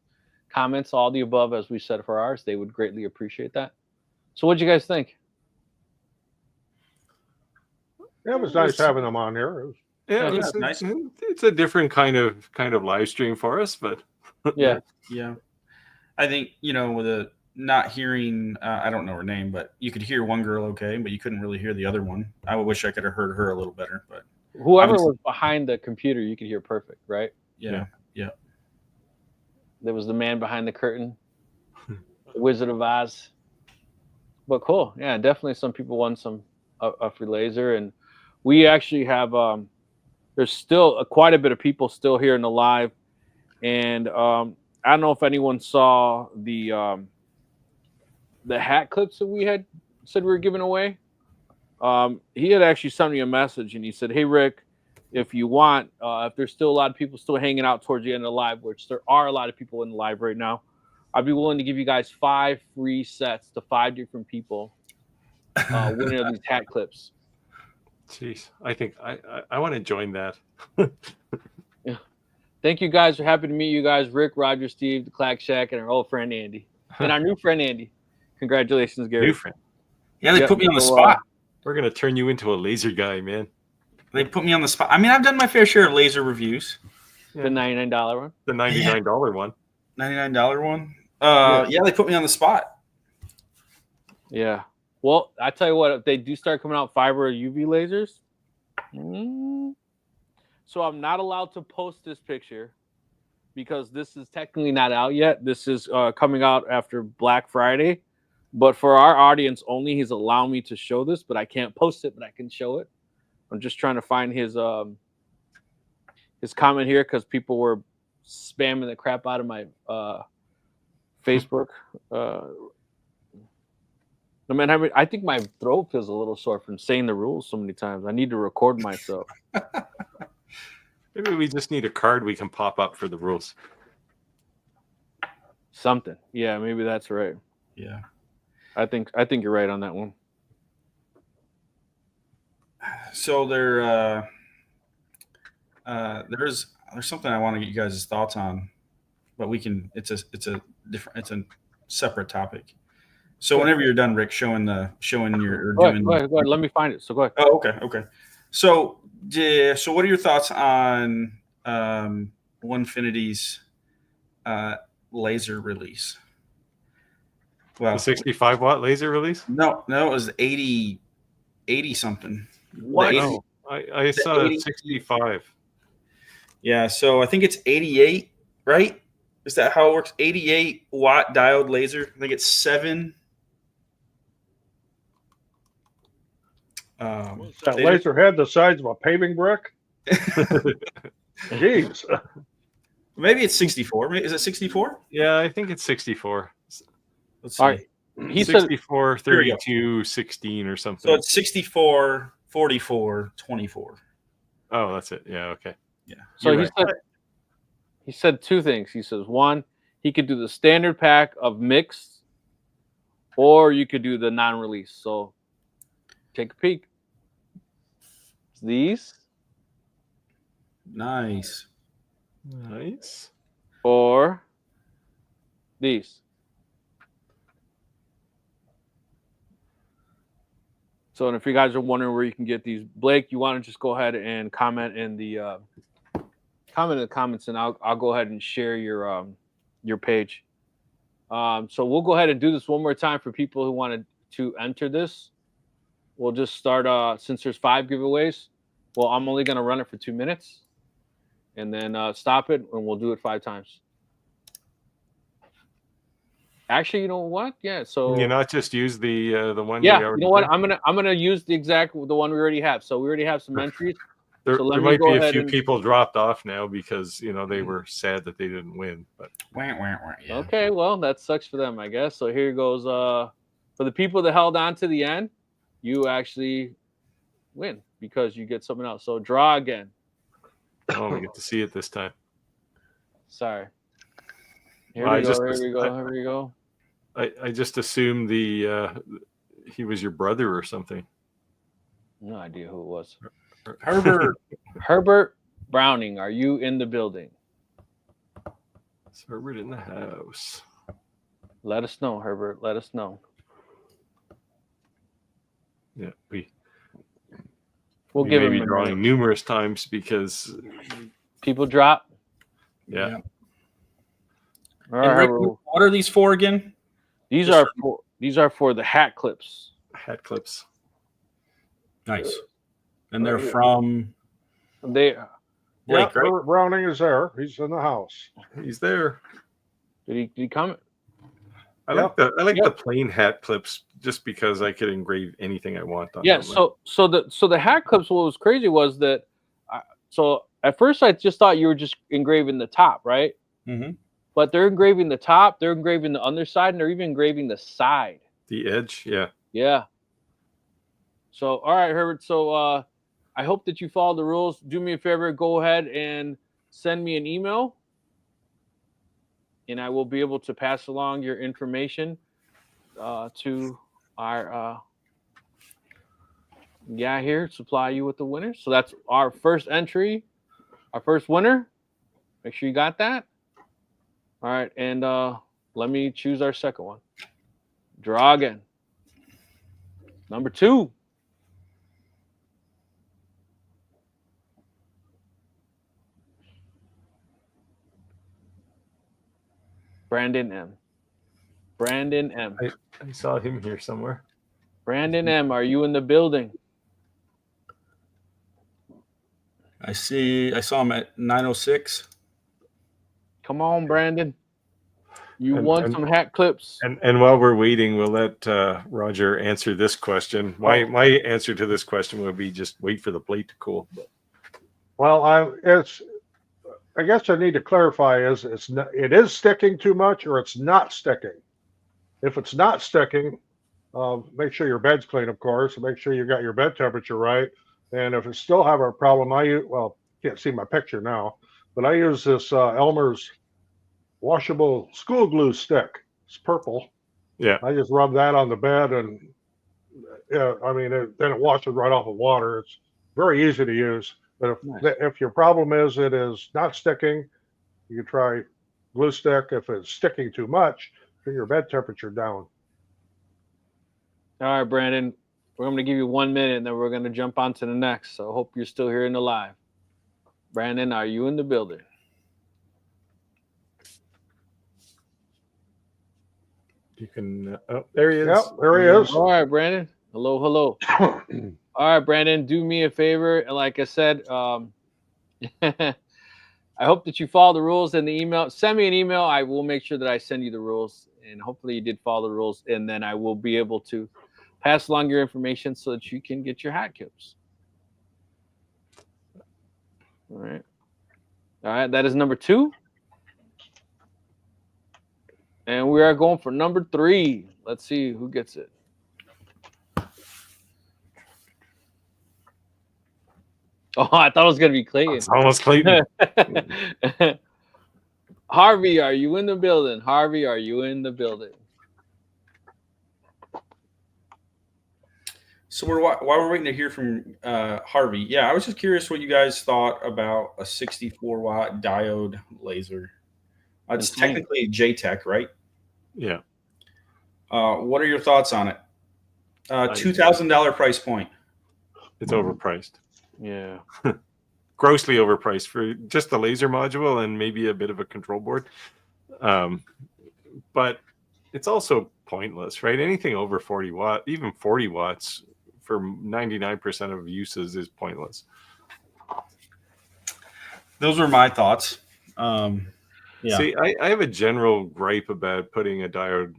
comments, all the above, as we said for ours. They would greatly appreciate that. So what'd you guys think? Yeah, it was nice having them on here. It's nice. It's a different kind of live stream for us, but yeah. I think with a not hearing, I don't know her name, but you could hear one girl okay, but you couldn't really hear the other one. I wish I could have heard her a little better, but whoever was behind the computer, you could hear perfect, right? Yeah. There was the man behind the curtain, the Wizard of Oz. But cool, yeah, definitely. Some people won some a free laser, and we actually have. There's still quite a bit of people still here in the live, and I don't know if anyone saw the hat clips that we had said we were giving away. He had actually sent me a message, and he said, "Hey Rick, if you want, if there's still a lot of people still hanging out towards the end of the live, which there are a lot of people in the live right now, I'd be willing to give you guys 5 free sets to 5 different people winning of these hat clips." Jeez, I think I want to join that. Yeah. Thank you guys. We're happy to meet you guys, Rick, Roger, Steve, the Clack Shack, and our old friend Andy, and our new friend Andy. Congratulations, Gary. New friend. Yeah, they put me on the spot. We're gonna turn you into a laser guy, man. They put me on the spot. I mean, I've done my fair share of laser reviews. The $99 one. The $99 one. $99 one. Yeah, they put me on the spot. Yeah. Well, I tell you what, if they do start coming out fiber UV lasers, so I'm not allowed to post this picture because this is technically not out yet. This is coming out after Black Friday, but for our audience only, he's allowing me to show this, but I can't post it, but I can show it. I'm just trying to find his comment here because people were spamming the crap out of my Facebook. No, man, I think my throat feels a little sore from saying the rules so many times. I need to record myself. Maybe we just need a card we can pop up for the rules. Something. Yeah, maybe that's right. Yeah. I think you're right on that one. So there's something I want to get you guys' thoughts on, but it's a separate topic. So whenever you're done, Rick, showing your go ahead. Let me find it. So go ahead. Oh, okay. So what are your thoughts on Winfinity's laser release? Well, the 65 watt laser release? No, it was 80 something. What? No, I saw 65. Yeah, so I think it's 88, right? Is that how it works? 88 watt diode laser. I think it's 7. That laser head the size of a paving brick. Jeez. Maybe it's 64. Is it 64? Yeah, I think it's 64. Let's see. All right. He 64, 32, 16 or something. So it's 64, 44, 24. Oh, that's it. Yeah. Okay. Yeah. So you're right. he said two things. He says, one, he could do the standard pack of mixed, or you could do the non-release. So take a peek. It's these Nice. Nice. or these. So, and if you guys are wondering where you can get these, Blake, you want to just go ahead and comment in the comments, and I'll go ahead and share your page. So we'll go ahead and do this one more time for people who wanted to enter this. We'll just start since there's 5 giveaways. Well, I'm only going to run it for 2 minutes, and then stop it, and we'll do it 5 times. Actually, you know what? Yeah. So You not just use the one. yeah, we you already know what? did? I'm gonna use the one we already have. So we already have some entries. There, So let there me might go be a ahead few and- people dropped off now because they were sad that they didn't win. But Yeah. Okay, well that sucks for them, I guess. So here goes. For the people that held on to the end, you actually win because you get something else. So draw again. oh, we get to see it this time. Sorry. Here Well, we go. Here we go. I just assumed he was your brother or something. No idea who it was. Herbert. Herbert Browning, are you in the building? Is Herbert in the house? Let us know, Herbert. Let us know. Yeah, We'll we give may him be a drawing minute. numerous times because People drop. yeah. All And right, Rick, Herbert. what are these for again? These Just are for the hat clips. Hat clips. Nice. And they're from They Yeah, Blake, right? Herbert Browning is there. He's in the house. He's there. did he come? I Yep. like Yep. the plain hat clips just because I could engrave anything I want on Yeah. them. So the hat clips. What was crazy was that. So at first I just thought you were just engraving the top, right? Mm-hmm. But they're engraving the top. They're engraving the underside, and they're even engraving the side. The edge, yeah. Yeah. So all right, Herbert. So I hope that you follow the rules. Do me a favor. Go ahead and send me an email, and I will be able to pass along your information to our guy here, supply you with the winner. So that's our first entry, our first winner. Make sure you got that. All right, and let me choose our second one. Draw again. Number 2. Brandon M. Brandon M. I saw him here somewhere. Brandon M. Are you in the building? I saw him at 906. Come on, Brandon. You And- won and- some hat clips. And while we're waiting, we'll let Roger answer this question. My answer to this question would be just wait for the plate to cool. Well, I guess I need to clarify it is sticking too much or it's not sticking. If it's not sticking, make sure your bed's clean, of course, and make sure you got your bed temperature right. And if it's still having a problem, can't see my picture now, but I use this Elmer's washable school glue stick. It's purple. Yeah. I just rub that on the bed, and then it washes right off of water. It's very easy to use. But if your problem is it is not sticking, you can try glue stick. If it's sticking too much, bring your bed temperature down. All right, Brandon. We're going to give you 1 minute, and then we're going to jump on to the next. So I hope you're still here in the live. Brandon, are you in the building? You can. Oh, there he is. Yep, there he is. All right, Brandon. Hello, hello. All right, Brandon, do me a favor. And like I said, I hope that you follow the rules in the email. Send me an email. I will make sure that I send you the rules. And hopefully you did follow the rules. And then I will be able to pass along your information so that you can get your hat clips. All right. All right, that is number 2. And we are going for number 3. Let's see who gets it. Oh, I thought it was gonna be Clayton. It's almost Clayton. Harvey, are you in the building? Harvey, are you in the building? So while we're waiting to hear from Harvey, yeah, I was just curious what you guys thought about a 64-watt diode laser. It's technically JTech, right? Yeah. What are your thoughts on it? $2,000 price point. It's overpriced. Yeah. Grossly overpriced for just the laser module and maybe a bit of a control board. But it's also pointless, right? Anything over 40 watt, even 40 watts for 99% of uses is pointless. Those were my thoughts. Yeah. See, I have a general gripe about putting a diode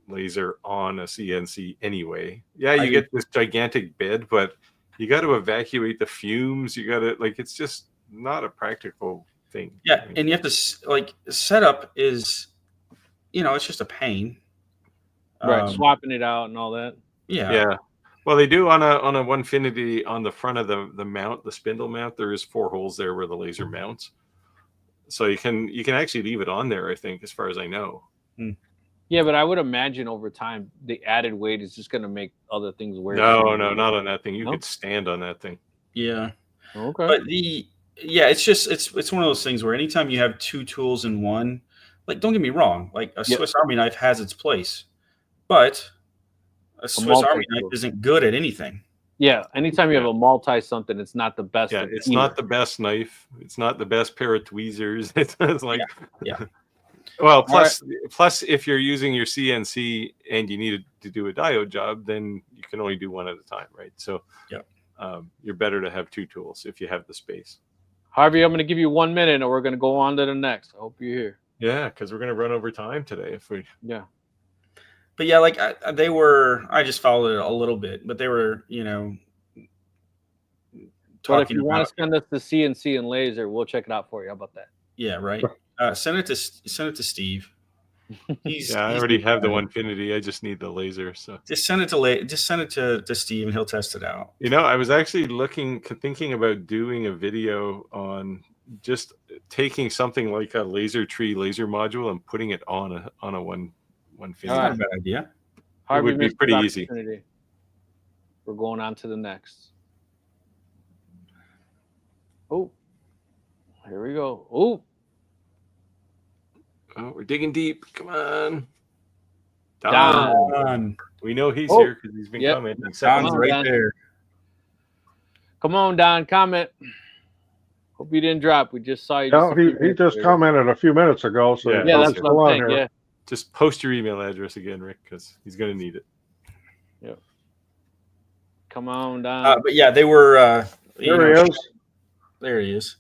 laser on a CNC anyway. Yeah, you get this gigantic bed, but you got to evacuate the fumes. You got to, like, it's just not a practical thing. Yeah, and you have to, like, setup is, it's just a pain. Right, swapping it out and all that. Yeah. Well, they do on a Onefinity on the front of the mount, the spindle mount. There is 4 holes there where the laser mounts, so you can actually leave it on there. I think, as far as I know. Yeah, but I would imagine over time the added weight is just going to make other things wear. No, not on that thing. You could stand on that thing. Yeah. Okay. But it's just it's one of those things where anytime you have 2 tools in one, like, don't get me wrong, like a Swiss Army knife has its place, but a Swiss Army knife isn't good at anything. Yeah, anytime you have a multi something, it's not the best. Yeah, it's not the best knife. It's not the best pair of tweezers. It's like, yeah. Well, plus, if you're using your CNC and you need to do a diode job, then you can only do one at a time, right? So, you're better to have 2 tools if you have the space. Harvey, I'm going to give you 1 minute, and we're going to go on to the next. I hope you're here. Yeah, because we're going to run over time today. But yeah, like I just followed it a little bit, but they were, talking but if you about, want to send us the CNC and laser, we'll check it out for you. How about that? Yeah, right. Send it to Steve. I already have the Onefinity. I just need the laser. So just send it to Steve, and he'll test it out. I was actually thinking about doing a video on just taking something like a laser tree laser module and putting it on a Onefinity. That's not a bad idea. It would be pretty easy. We're going on to the next. Oh, here we go. Oh, we're digging deep. Come on. Don. We know he's here because he's been commenting. Don's right there. Come on, Don, comment. Hope you didn't drop. We just saw you. No, he just commented a few minutes ago. So that's what I'm saying. Yeah. Just post your email address again, Rick, because he's going to need it. Yep. Come on, Don. But yeah, they were. There he is. There he is.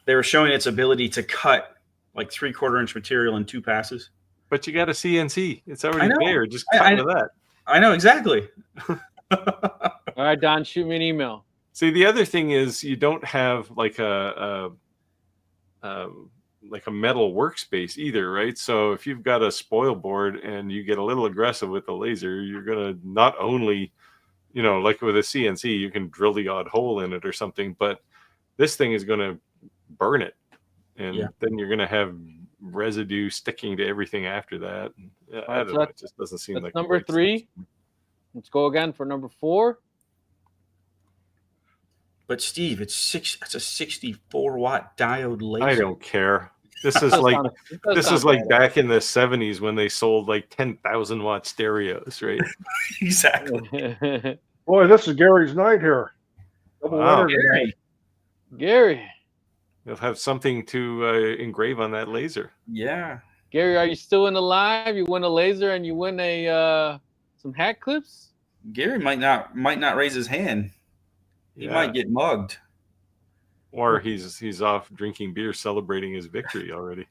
They were showing its ability to cut like 3/4 inch material in 2 passes. But you got a CNC. It's already there. Just cut with that. I know exactly. All right, Don, shoot me an email. See, the other thing is you don't have like a metal workspace either, right? So if you've got a spoil board and you get a little aggressive with the laser, you're gonna not only, like with a CNC, you can drill the odd hole in it or something, but this thing is gonna burn it, and then you're gonna have residue sticking to everything after that. I don't know. It just doesn't seem like number 3. Let's go again for number 4. But Steve, it's a 64-watt diode laser. I don't care. This is like back in the 70s when they sold like 10,000 watt stereos, right? Exactly. Boy, this is Gary's night here. Wow. Gary. You'll have something to engrave on that laser. Yeah. Gary, are you still in the live? You win a laser and you win some hat clips? Gary might not raise his hand. He might get mugged. Or he's off drinking beer celebrating his victory already.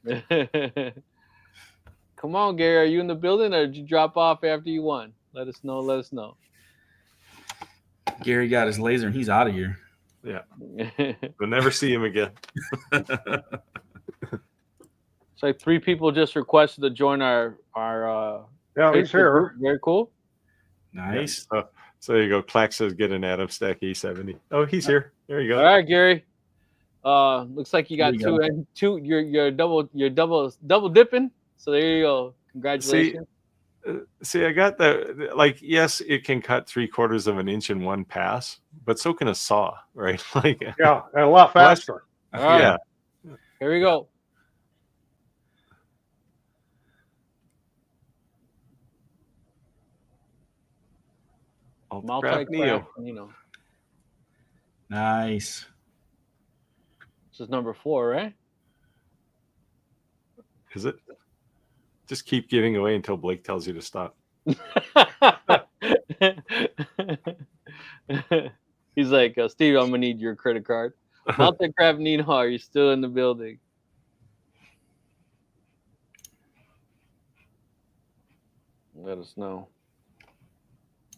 Come on, Gary. Are you in the building or did you drop off after you won? Let us know. Gary got his laser and he's out of here. Yeah. We'll never see him again. It's like 3 people just requested to join our he's here. Very cool. Nice. Yeah. So there you go. Clack says get an Adam Stack A70. Oh, he's here. There you All go. right, Gary. Looks like you got There you two. You're double dipping. So there you go. Congratulations. See, I got the like. Yes, it can cut 3/4 of an inch in one pass, but so can a saw, right? Like, Yeah, and a lot faster. All right. yeah. Here we go. Multi-craft Neo. Nano. Nice. This is number 4, right? Is it? Just keep giving away until Blake tells you to stop. He's like, Steve, I'm gonna need your credit card. Multi-craft Nino, are you still in the building? Let us know.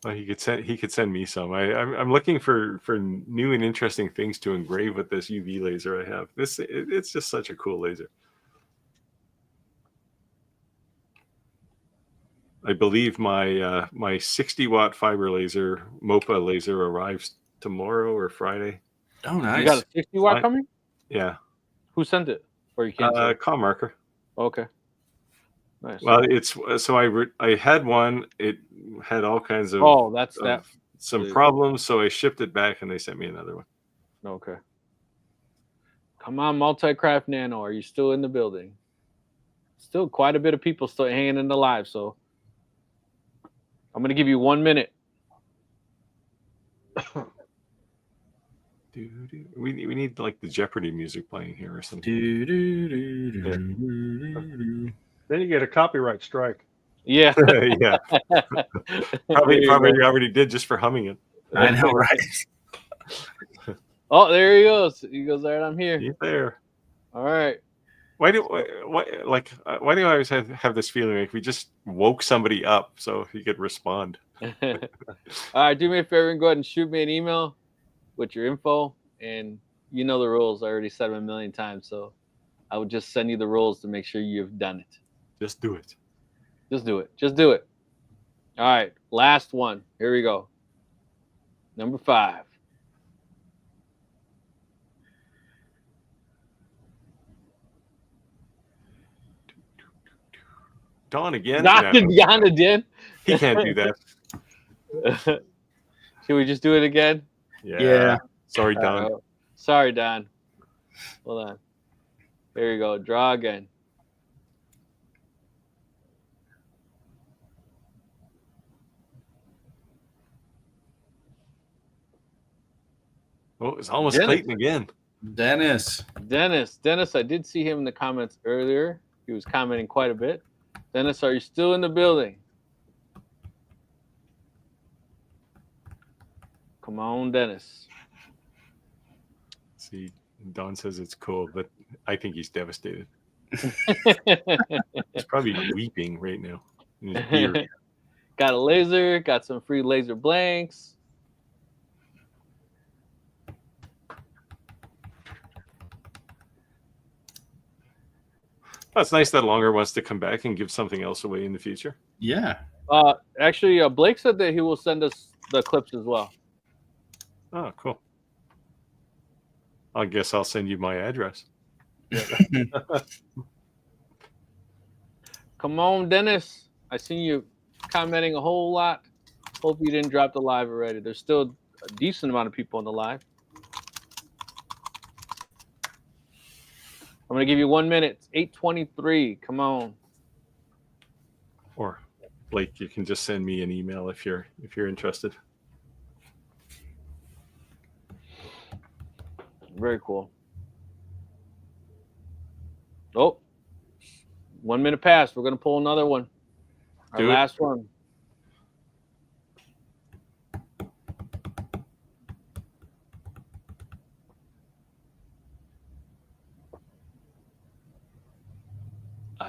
Well, he could send me some. I'm looking for new and interesting things to engrave with this UV laser I have. It's just such a cool laser. I believe my my 60-watt fiber laser MOPA laser arrives tomorrow or Friday. Oh, nice. You got a 60-watt coming? Yeah. Who sent it? Or you can't send it? Com marker. Okay. Nice. Well, it's so I had one. It had all kinds of some problems, so I shipped it back, and they sent me another one. Okay. Come on, Multi-Craft Nano, are you still in the building? Still quite a bit of people still hanging in the live, so I'm gonna give you 1 minute. We need like the Jeopardy music playing here or something. Then you get a copyright strike. Yeah. Yeah. Probably already did just for humming it. I know, right? Oh, there he goes. He goes, all right, I'm here. He's there. All right. Why do I always have this feeling like we just woke somebody up so he could respond? All right, do me a favor and go ahead and shoot me an email with your info. And you know the rules. I already said them a million times, so I would just send you the rules to make sure you've done it. Just do it. Just do it. Just do it. All right, last one. Here we go. Number 5. Don again? Don again? He can't do that. Should we just do it again? Yeah. Sorry, Don. Sorry, Don. Hold on. Here you go. Draw again. Oh, it's almost Dennis. Clayton again. Dennis, I did see him in the comments earlier. He was commenting quite a bit. Dennis, are you still in the building? Come on, Dennis. See, Don says it's cool, but I think he's devastated. He's probably weeping right now. In his beard. Got a laser, got some free laser blanks. Oh, it's nice that Longer wants to come back and give something else away in the future. yeah. Actually, Blake said that he will send us the clips as well. Oh, cool. I guess I'll send you my address. Come on, Dennis. I seen you commenting a whole lot. Hope you didn't drop the live already. There's still a decent amount of people on the live. I'm gonna give you 1 minute. It's 8:23. Come on. Or Blake, you can just send me an email if you're interested. Very cool. Oh, 1 minute passed. We're gonna pull another one. Our last one.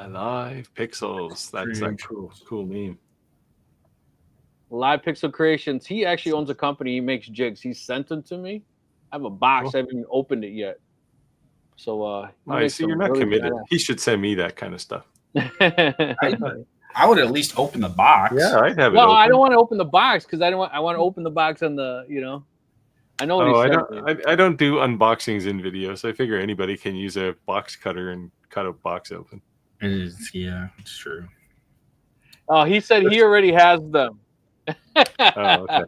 Live Pixels. That's a cool name. Live Pixel Creations. He actually owns a company. He makes jigs. He sent them to me. I have a box. Cool. I haven't even opened it yet. So I see you're not committed. He should send me that kind of stuff. I would at least open the box. Yeah, I'd have it. No, open. I don't want to open the box because I want to open the box on the I know what Oh, he I sent me. I don't do unboxings in videos. I figure anybody can use a box cutter and cut a box open. It is, yeah, it's true. Oh, he said he already has them. Oh, okay.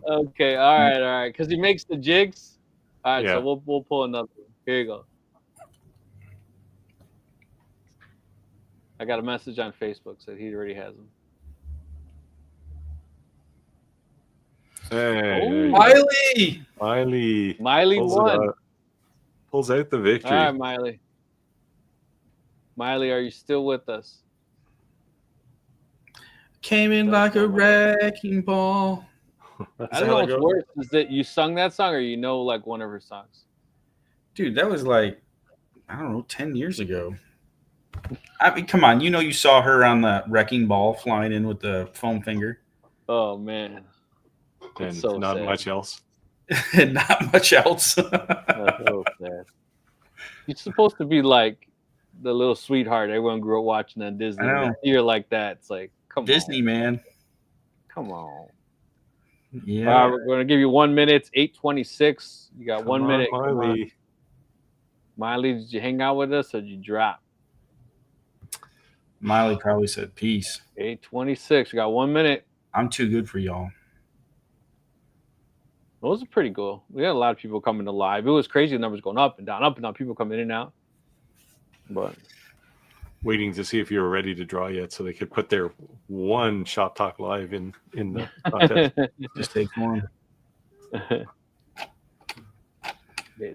Okay, all right, because he makes the jigs. All right, Yeah. so we'll pull another one. Here you go. I got a message on Facebook said he already has them. Hey, there Oh. you go. Miley! Miley pulls it won. out. Pulls out the victory. All right, Miley. Miley, are you still with us? Came in like a wrecking ball. I don't know what's worse is that you sung that song or you know like one of her songs. Dude, that was like, I don't know, 10 years ago. I mean, come on. You know you saw her on the wrecking ball flying in with the foam finger. Oh, man. And so not sad. much else. And not much else. That's so sad. You're supposed to be like the little sweetheart everyone grew up watching on Disney. I know. You're like that. It's like, come Disney, on. man. Come on. Yeah. We're going to give you 1 minute. It's 8:26. You got 1 minute. Come on. Miley. Miley, did you hang out with us or did you drop? Miley probably said peace. 8:26. We got 1 minute. I'm too good for y'all. Those are pretty cool. We had a lot of people coming to live. It was crazy. The numbers going up and down, people coming in and out. But Waiting to see if you were ready to draw yet, so they could put their one Shop Talk Live in the contest. Just take one.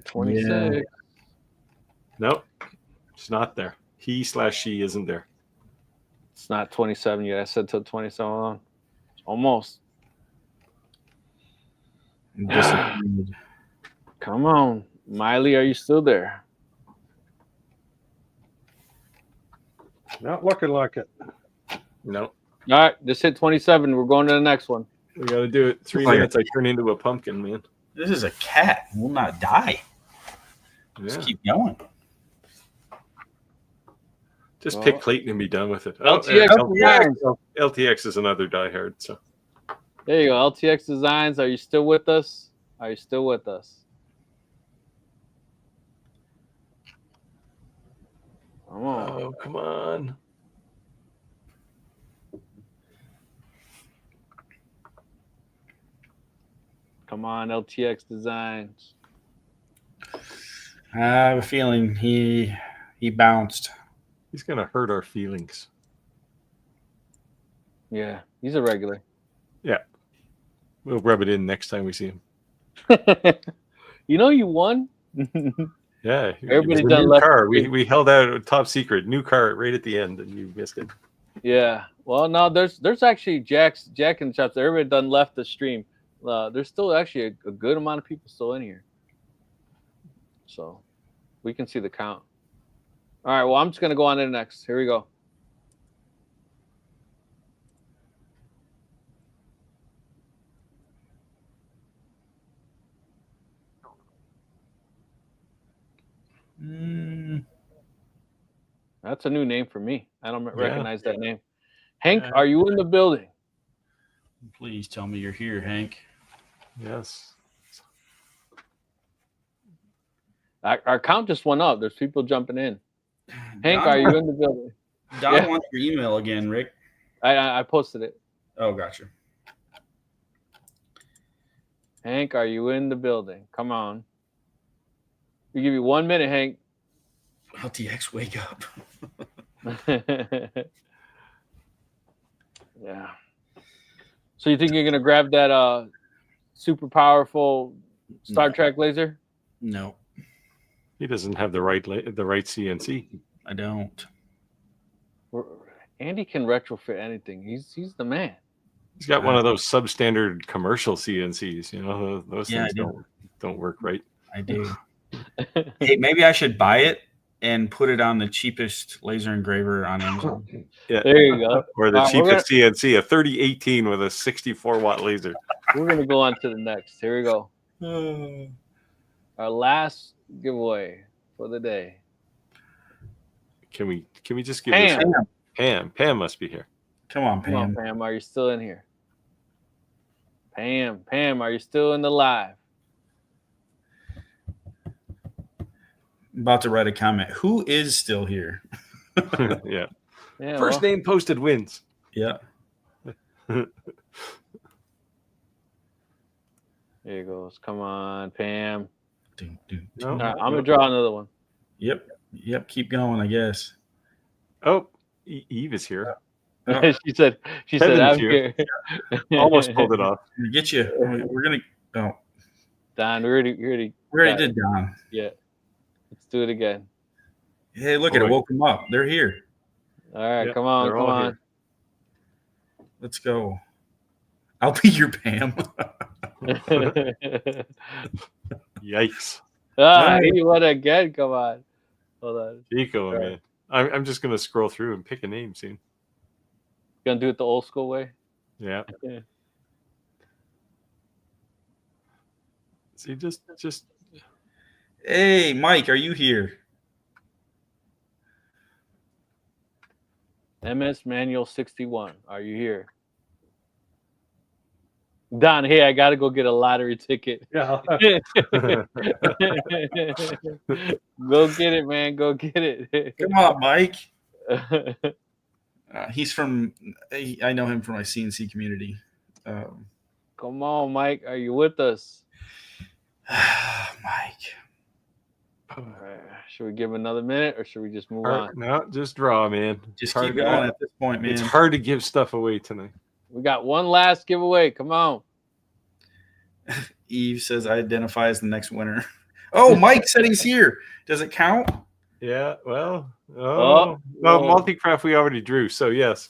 26. Yeah. Nope, it's not there. He/she isn't there. It's not 27 yet. I said till 27 on. Almost. Disappointed. Come on. Miley, are you still there? Not looking like it. No, All right, just hit 27. We're going to the next one. we got to do it. 3 Like- minutes. I turn into a pumpkin, man. This is a cat. Will not die. Just Yeah. keep going. Just Well, pick Clayton and be done with it. LTX Designs. LTX is another diehard. So There you go. LTX Designs. Are you still with us? Are you still with us? Come on. oh, come on. Come on, LTX Designs. I have a feeling he bounced. He's gonna hurt our feelings. Yeah, he's a regular. We'll rub it in next time we see him. You know you won? Yeah, Everybody it was a done new left. car. We held out a top secret new car right at the end, and you missed it. Yeah. Well, no, there's actually Jack in the shops. Everybody done left the stream. There's still actually a good amount of people still in here. So we can see the count. All right. Well, I'm just gonna go on to the next. Here we go. That's a new name for me. I don't recognize that name. Hank, are you in the building? Please tell me you're here, Hank. Yes. Our count just went up. There's people jumping in. Hank, Don, are you in the building? Don Yeah. wants your email again, Rick. I posted it. Oh, gotcha. Hank, are you in the building? Come on. We give you 1 minute, Hank. LTX, wake up. Yeah. So you think you're gonna grab that super powerful Star Trek laser? No, He doesn't have the right CNC. I don't. Andy can retrofit anything. He's the man. He's got one of those substandard commercial CNCs. You know, those Yeah, things I don't work right. I do. Hey, maybe I should buy it and put it on the cheapest laser engraver on Amazon. Yeah. There you go. Or the We're cheapest CNC, a 3018 with a 64-watt laser. We're gonna go on to the next. Here we go. Our last giveaway for the day. Can we just give Pam. this Pam? Pam must be here. Come on, Come on, Pam. Pam. Are you still in here? Pam, are you still in the live? about to write a comment. Who is still here? Yeah. Yeah. First well, name posted wins. Yeah. There he goes. Come on, Pam. No, All right, I'm no. gonna draw another one. Yep. Keep going, I guess. Oh, Eve is here. she said, Kevin's I'm here. here. Almost pulled it off. We get you. We're gonna. Oh, Don, we already did, Don. Yeah. Let's do it again. Hey, look at it. Woke them up. They're here. All right, Yeah, come on, they're come all on. here. Let's go. I'll be your Pam. Yikes. He won again. Come on. Hold on. Chico, man. I'm just going to scroll through and pick a name soon. Gonna do it the old school way? Yeah. See, just. Hey, Mike, are you here? MS Manual 61. Are you here? Don, hey, I gotta go get a lottery ticket. Yeah. Go get it, man. Go get it. Come on, Mike. He's from. I know him from my CNC community. Come on, Mike. Are you with us? Mike. All right. Should we give him another minute or should we just move on? No, just draw, man. Just keep going at this point, man. It's hard to give stuff away tonight. We got one last giveaway. Come on. Eve says I identify as the next winner. Oh, Mike said he's here. Does it count? Yeah, well, Oh, multi-craft we already drew, so yes.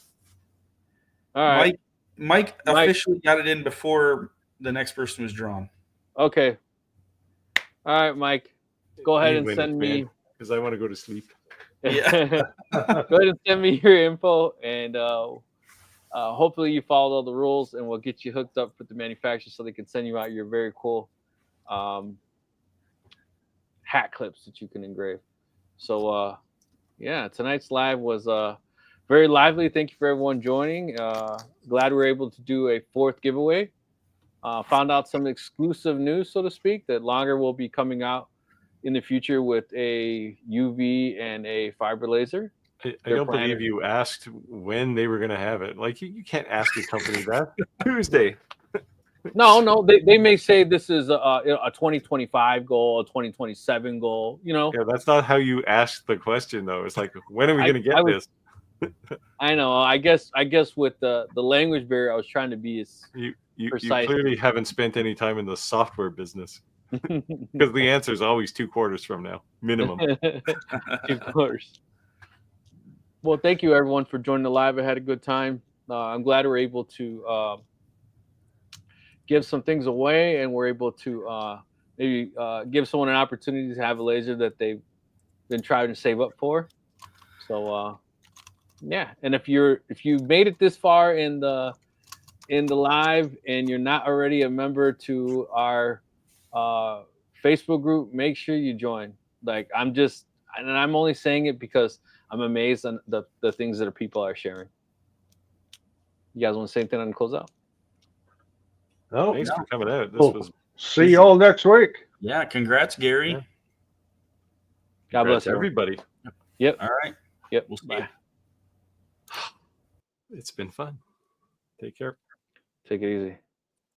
All right. Mike officially got it in before the next person was drawn. Okay. All right, Mike. Go ahead and send me, because I want to go to sleep. Yeah. Go ahead and send me your info, and hopefully you follow all the rules, and we'll get you hooked up with the manufacturer so they can send you out your very cool hat clips that you can engrave. So yeah, tonight's live was very lively. Thank you for everyone joining. Glad we were able to do a fourth giveaway. Found out some exclusive news, so to speak, that Longer will be coming out in the future with a UV and a fiber laser. I don't believe you asked when they were going to have it. Like, you can't ask a company that. Tuesday. No, they may say this is a 2025 goal, a 2027 goal. You know, yeah, that's not how you ask the question, though. It's like, when are we going to get this? I know. I guess with the language barrier, I was trying to be as you precise. clearly haven't spent any time in the software business, because the answer is always 2 quarters from now, minimum. 2 quarters. Well, thank you everyone for joining the live. I had a good time. I'm glad we're able to give some things away, and we're able to maybe give someone an opportunity to have a laser that they've been trying to save up for. So yeah, and if you made it this far in the live and you're not already a member to our Facebook group, make sure you join. Like, I'm only saying it because I'm amazed on the things that people are sharing. You guys want to say anything on the closeout? No. Thanks for coming out. This Cool. was See you all next week. Yeah, congrats, Gary. Yeah. God bless everybody. Yep. All right. Yep. We'll see Bye. you. It's been fun. Take care. Take it easy.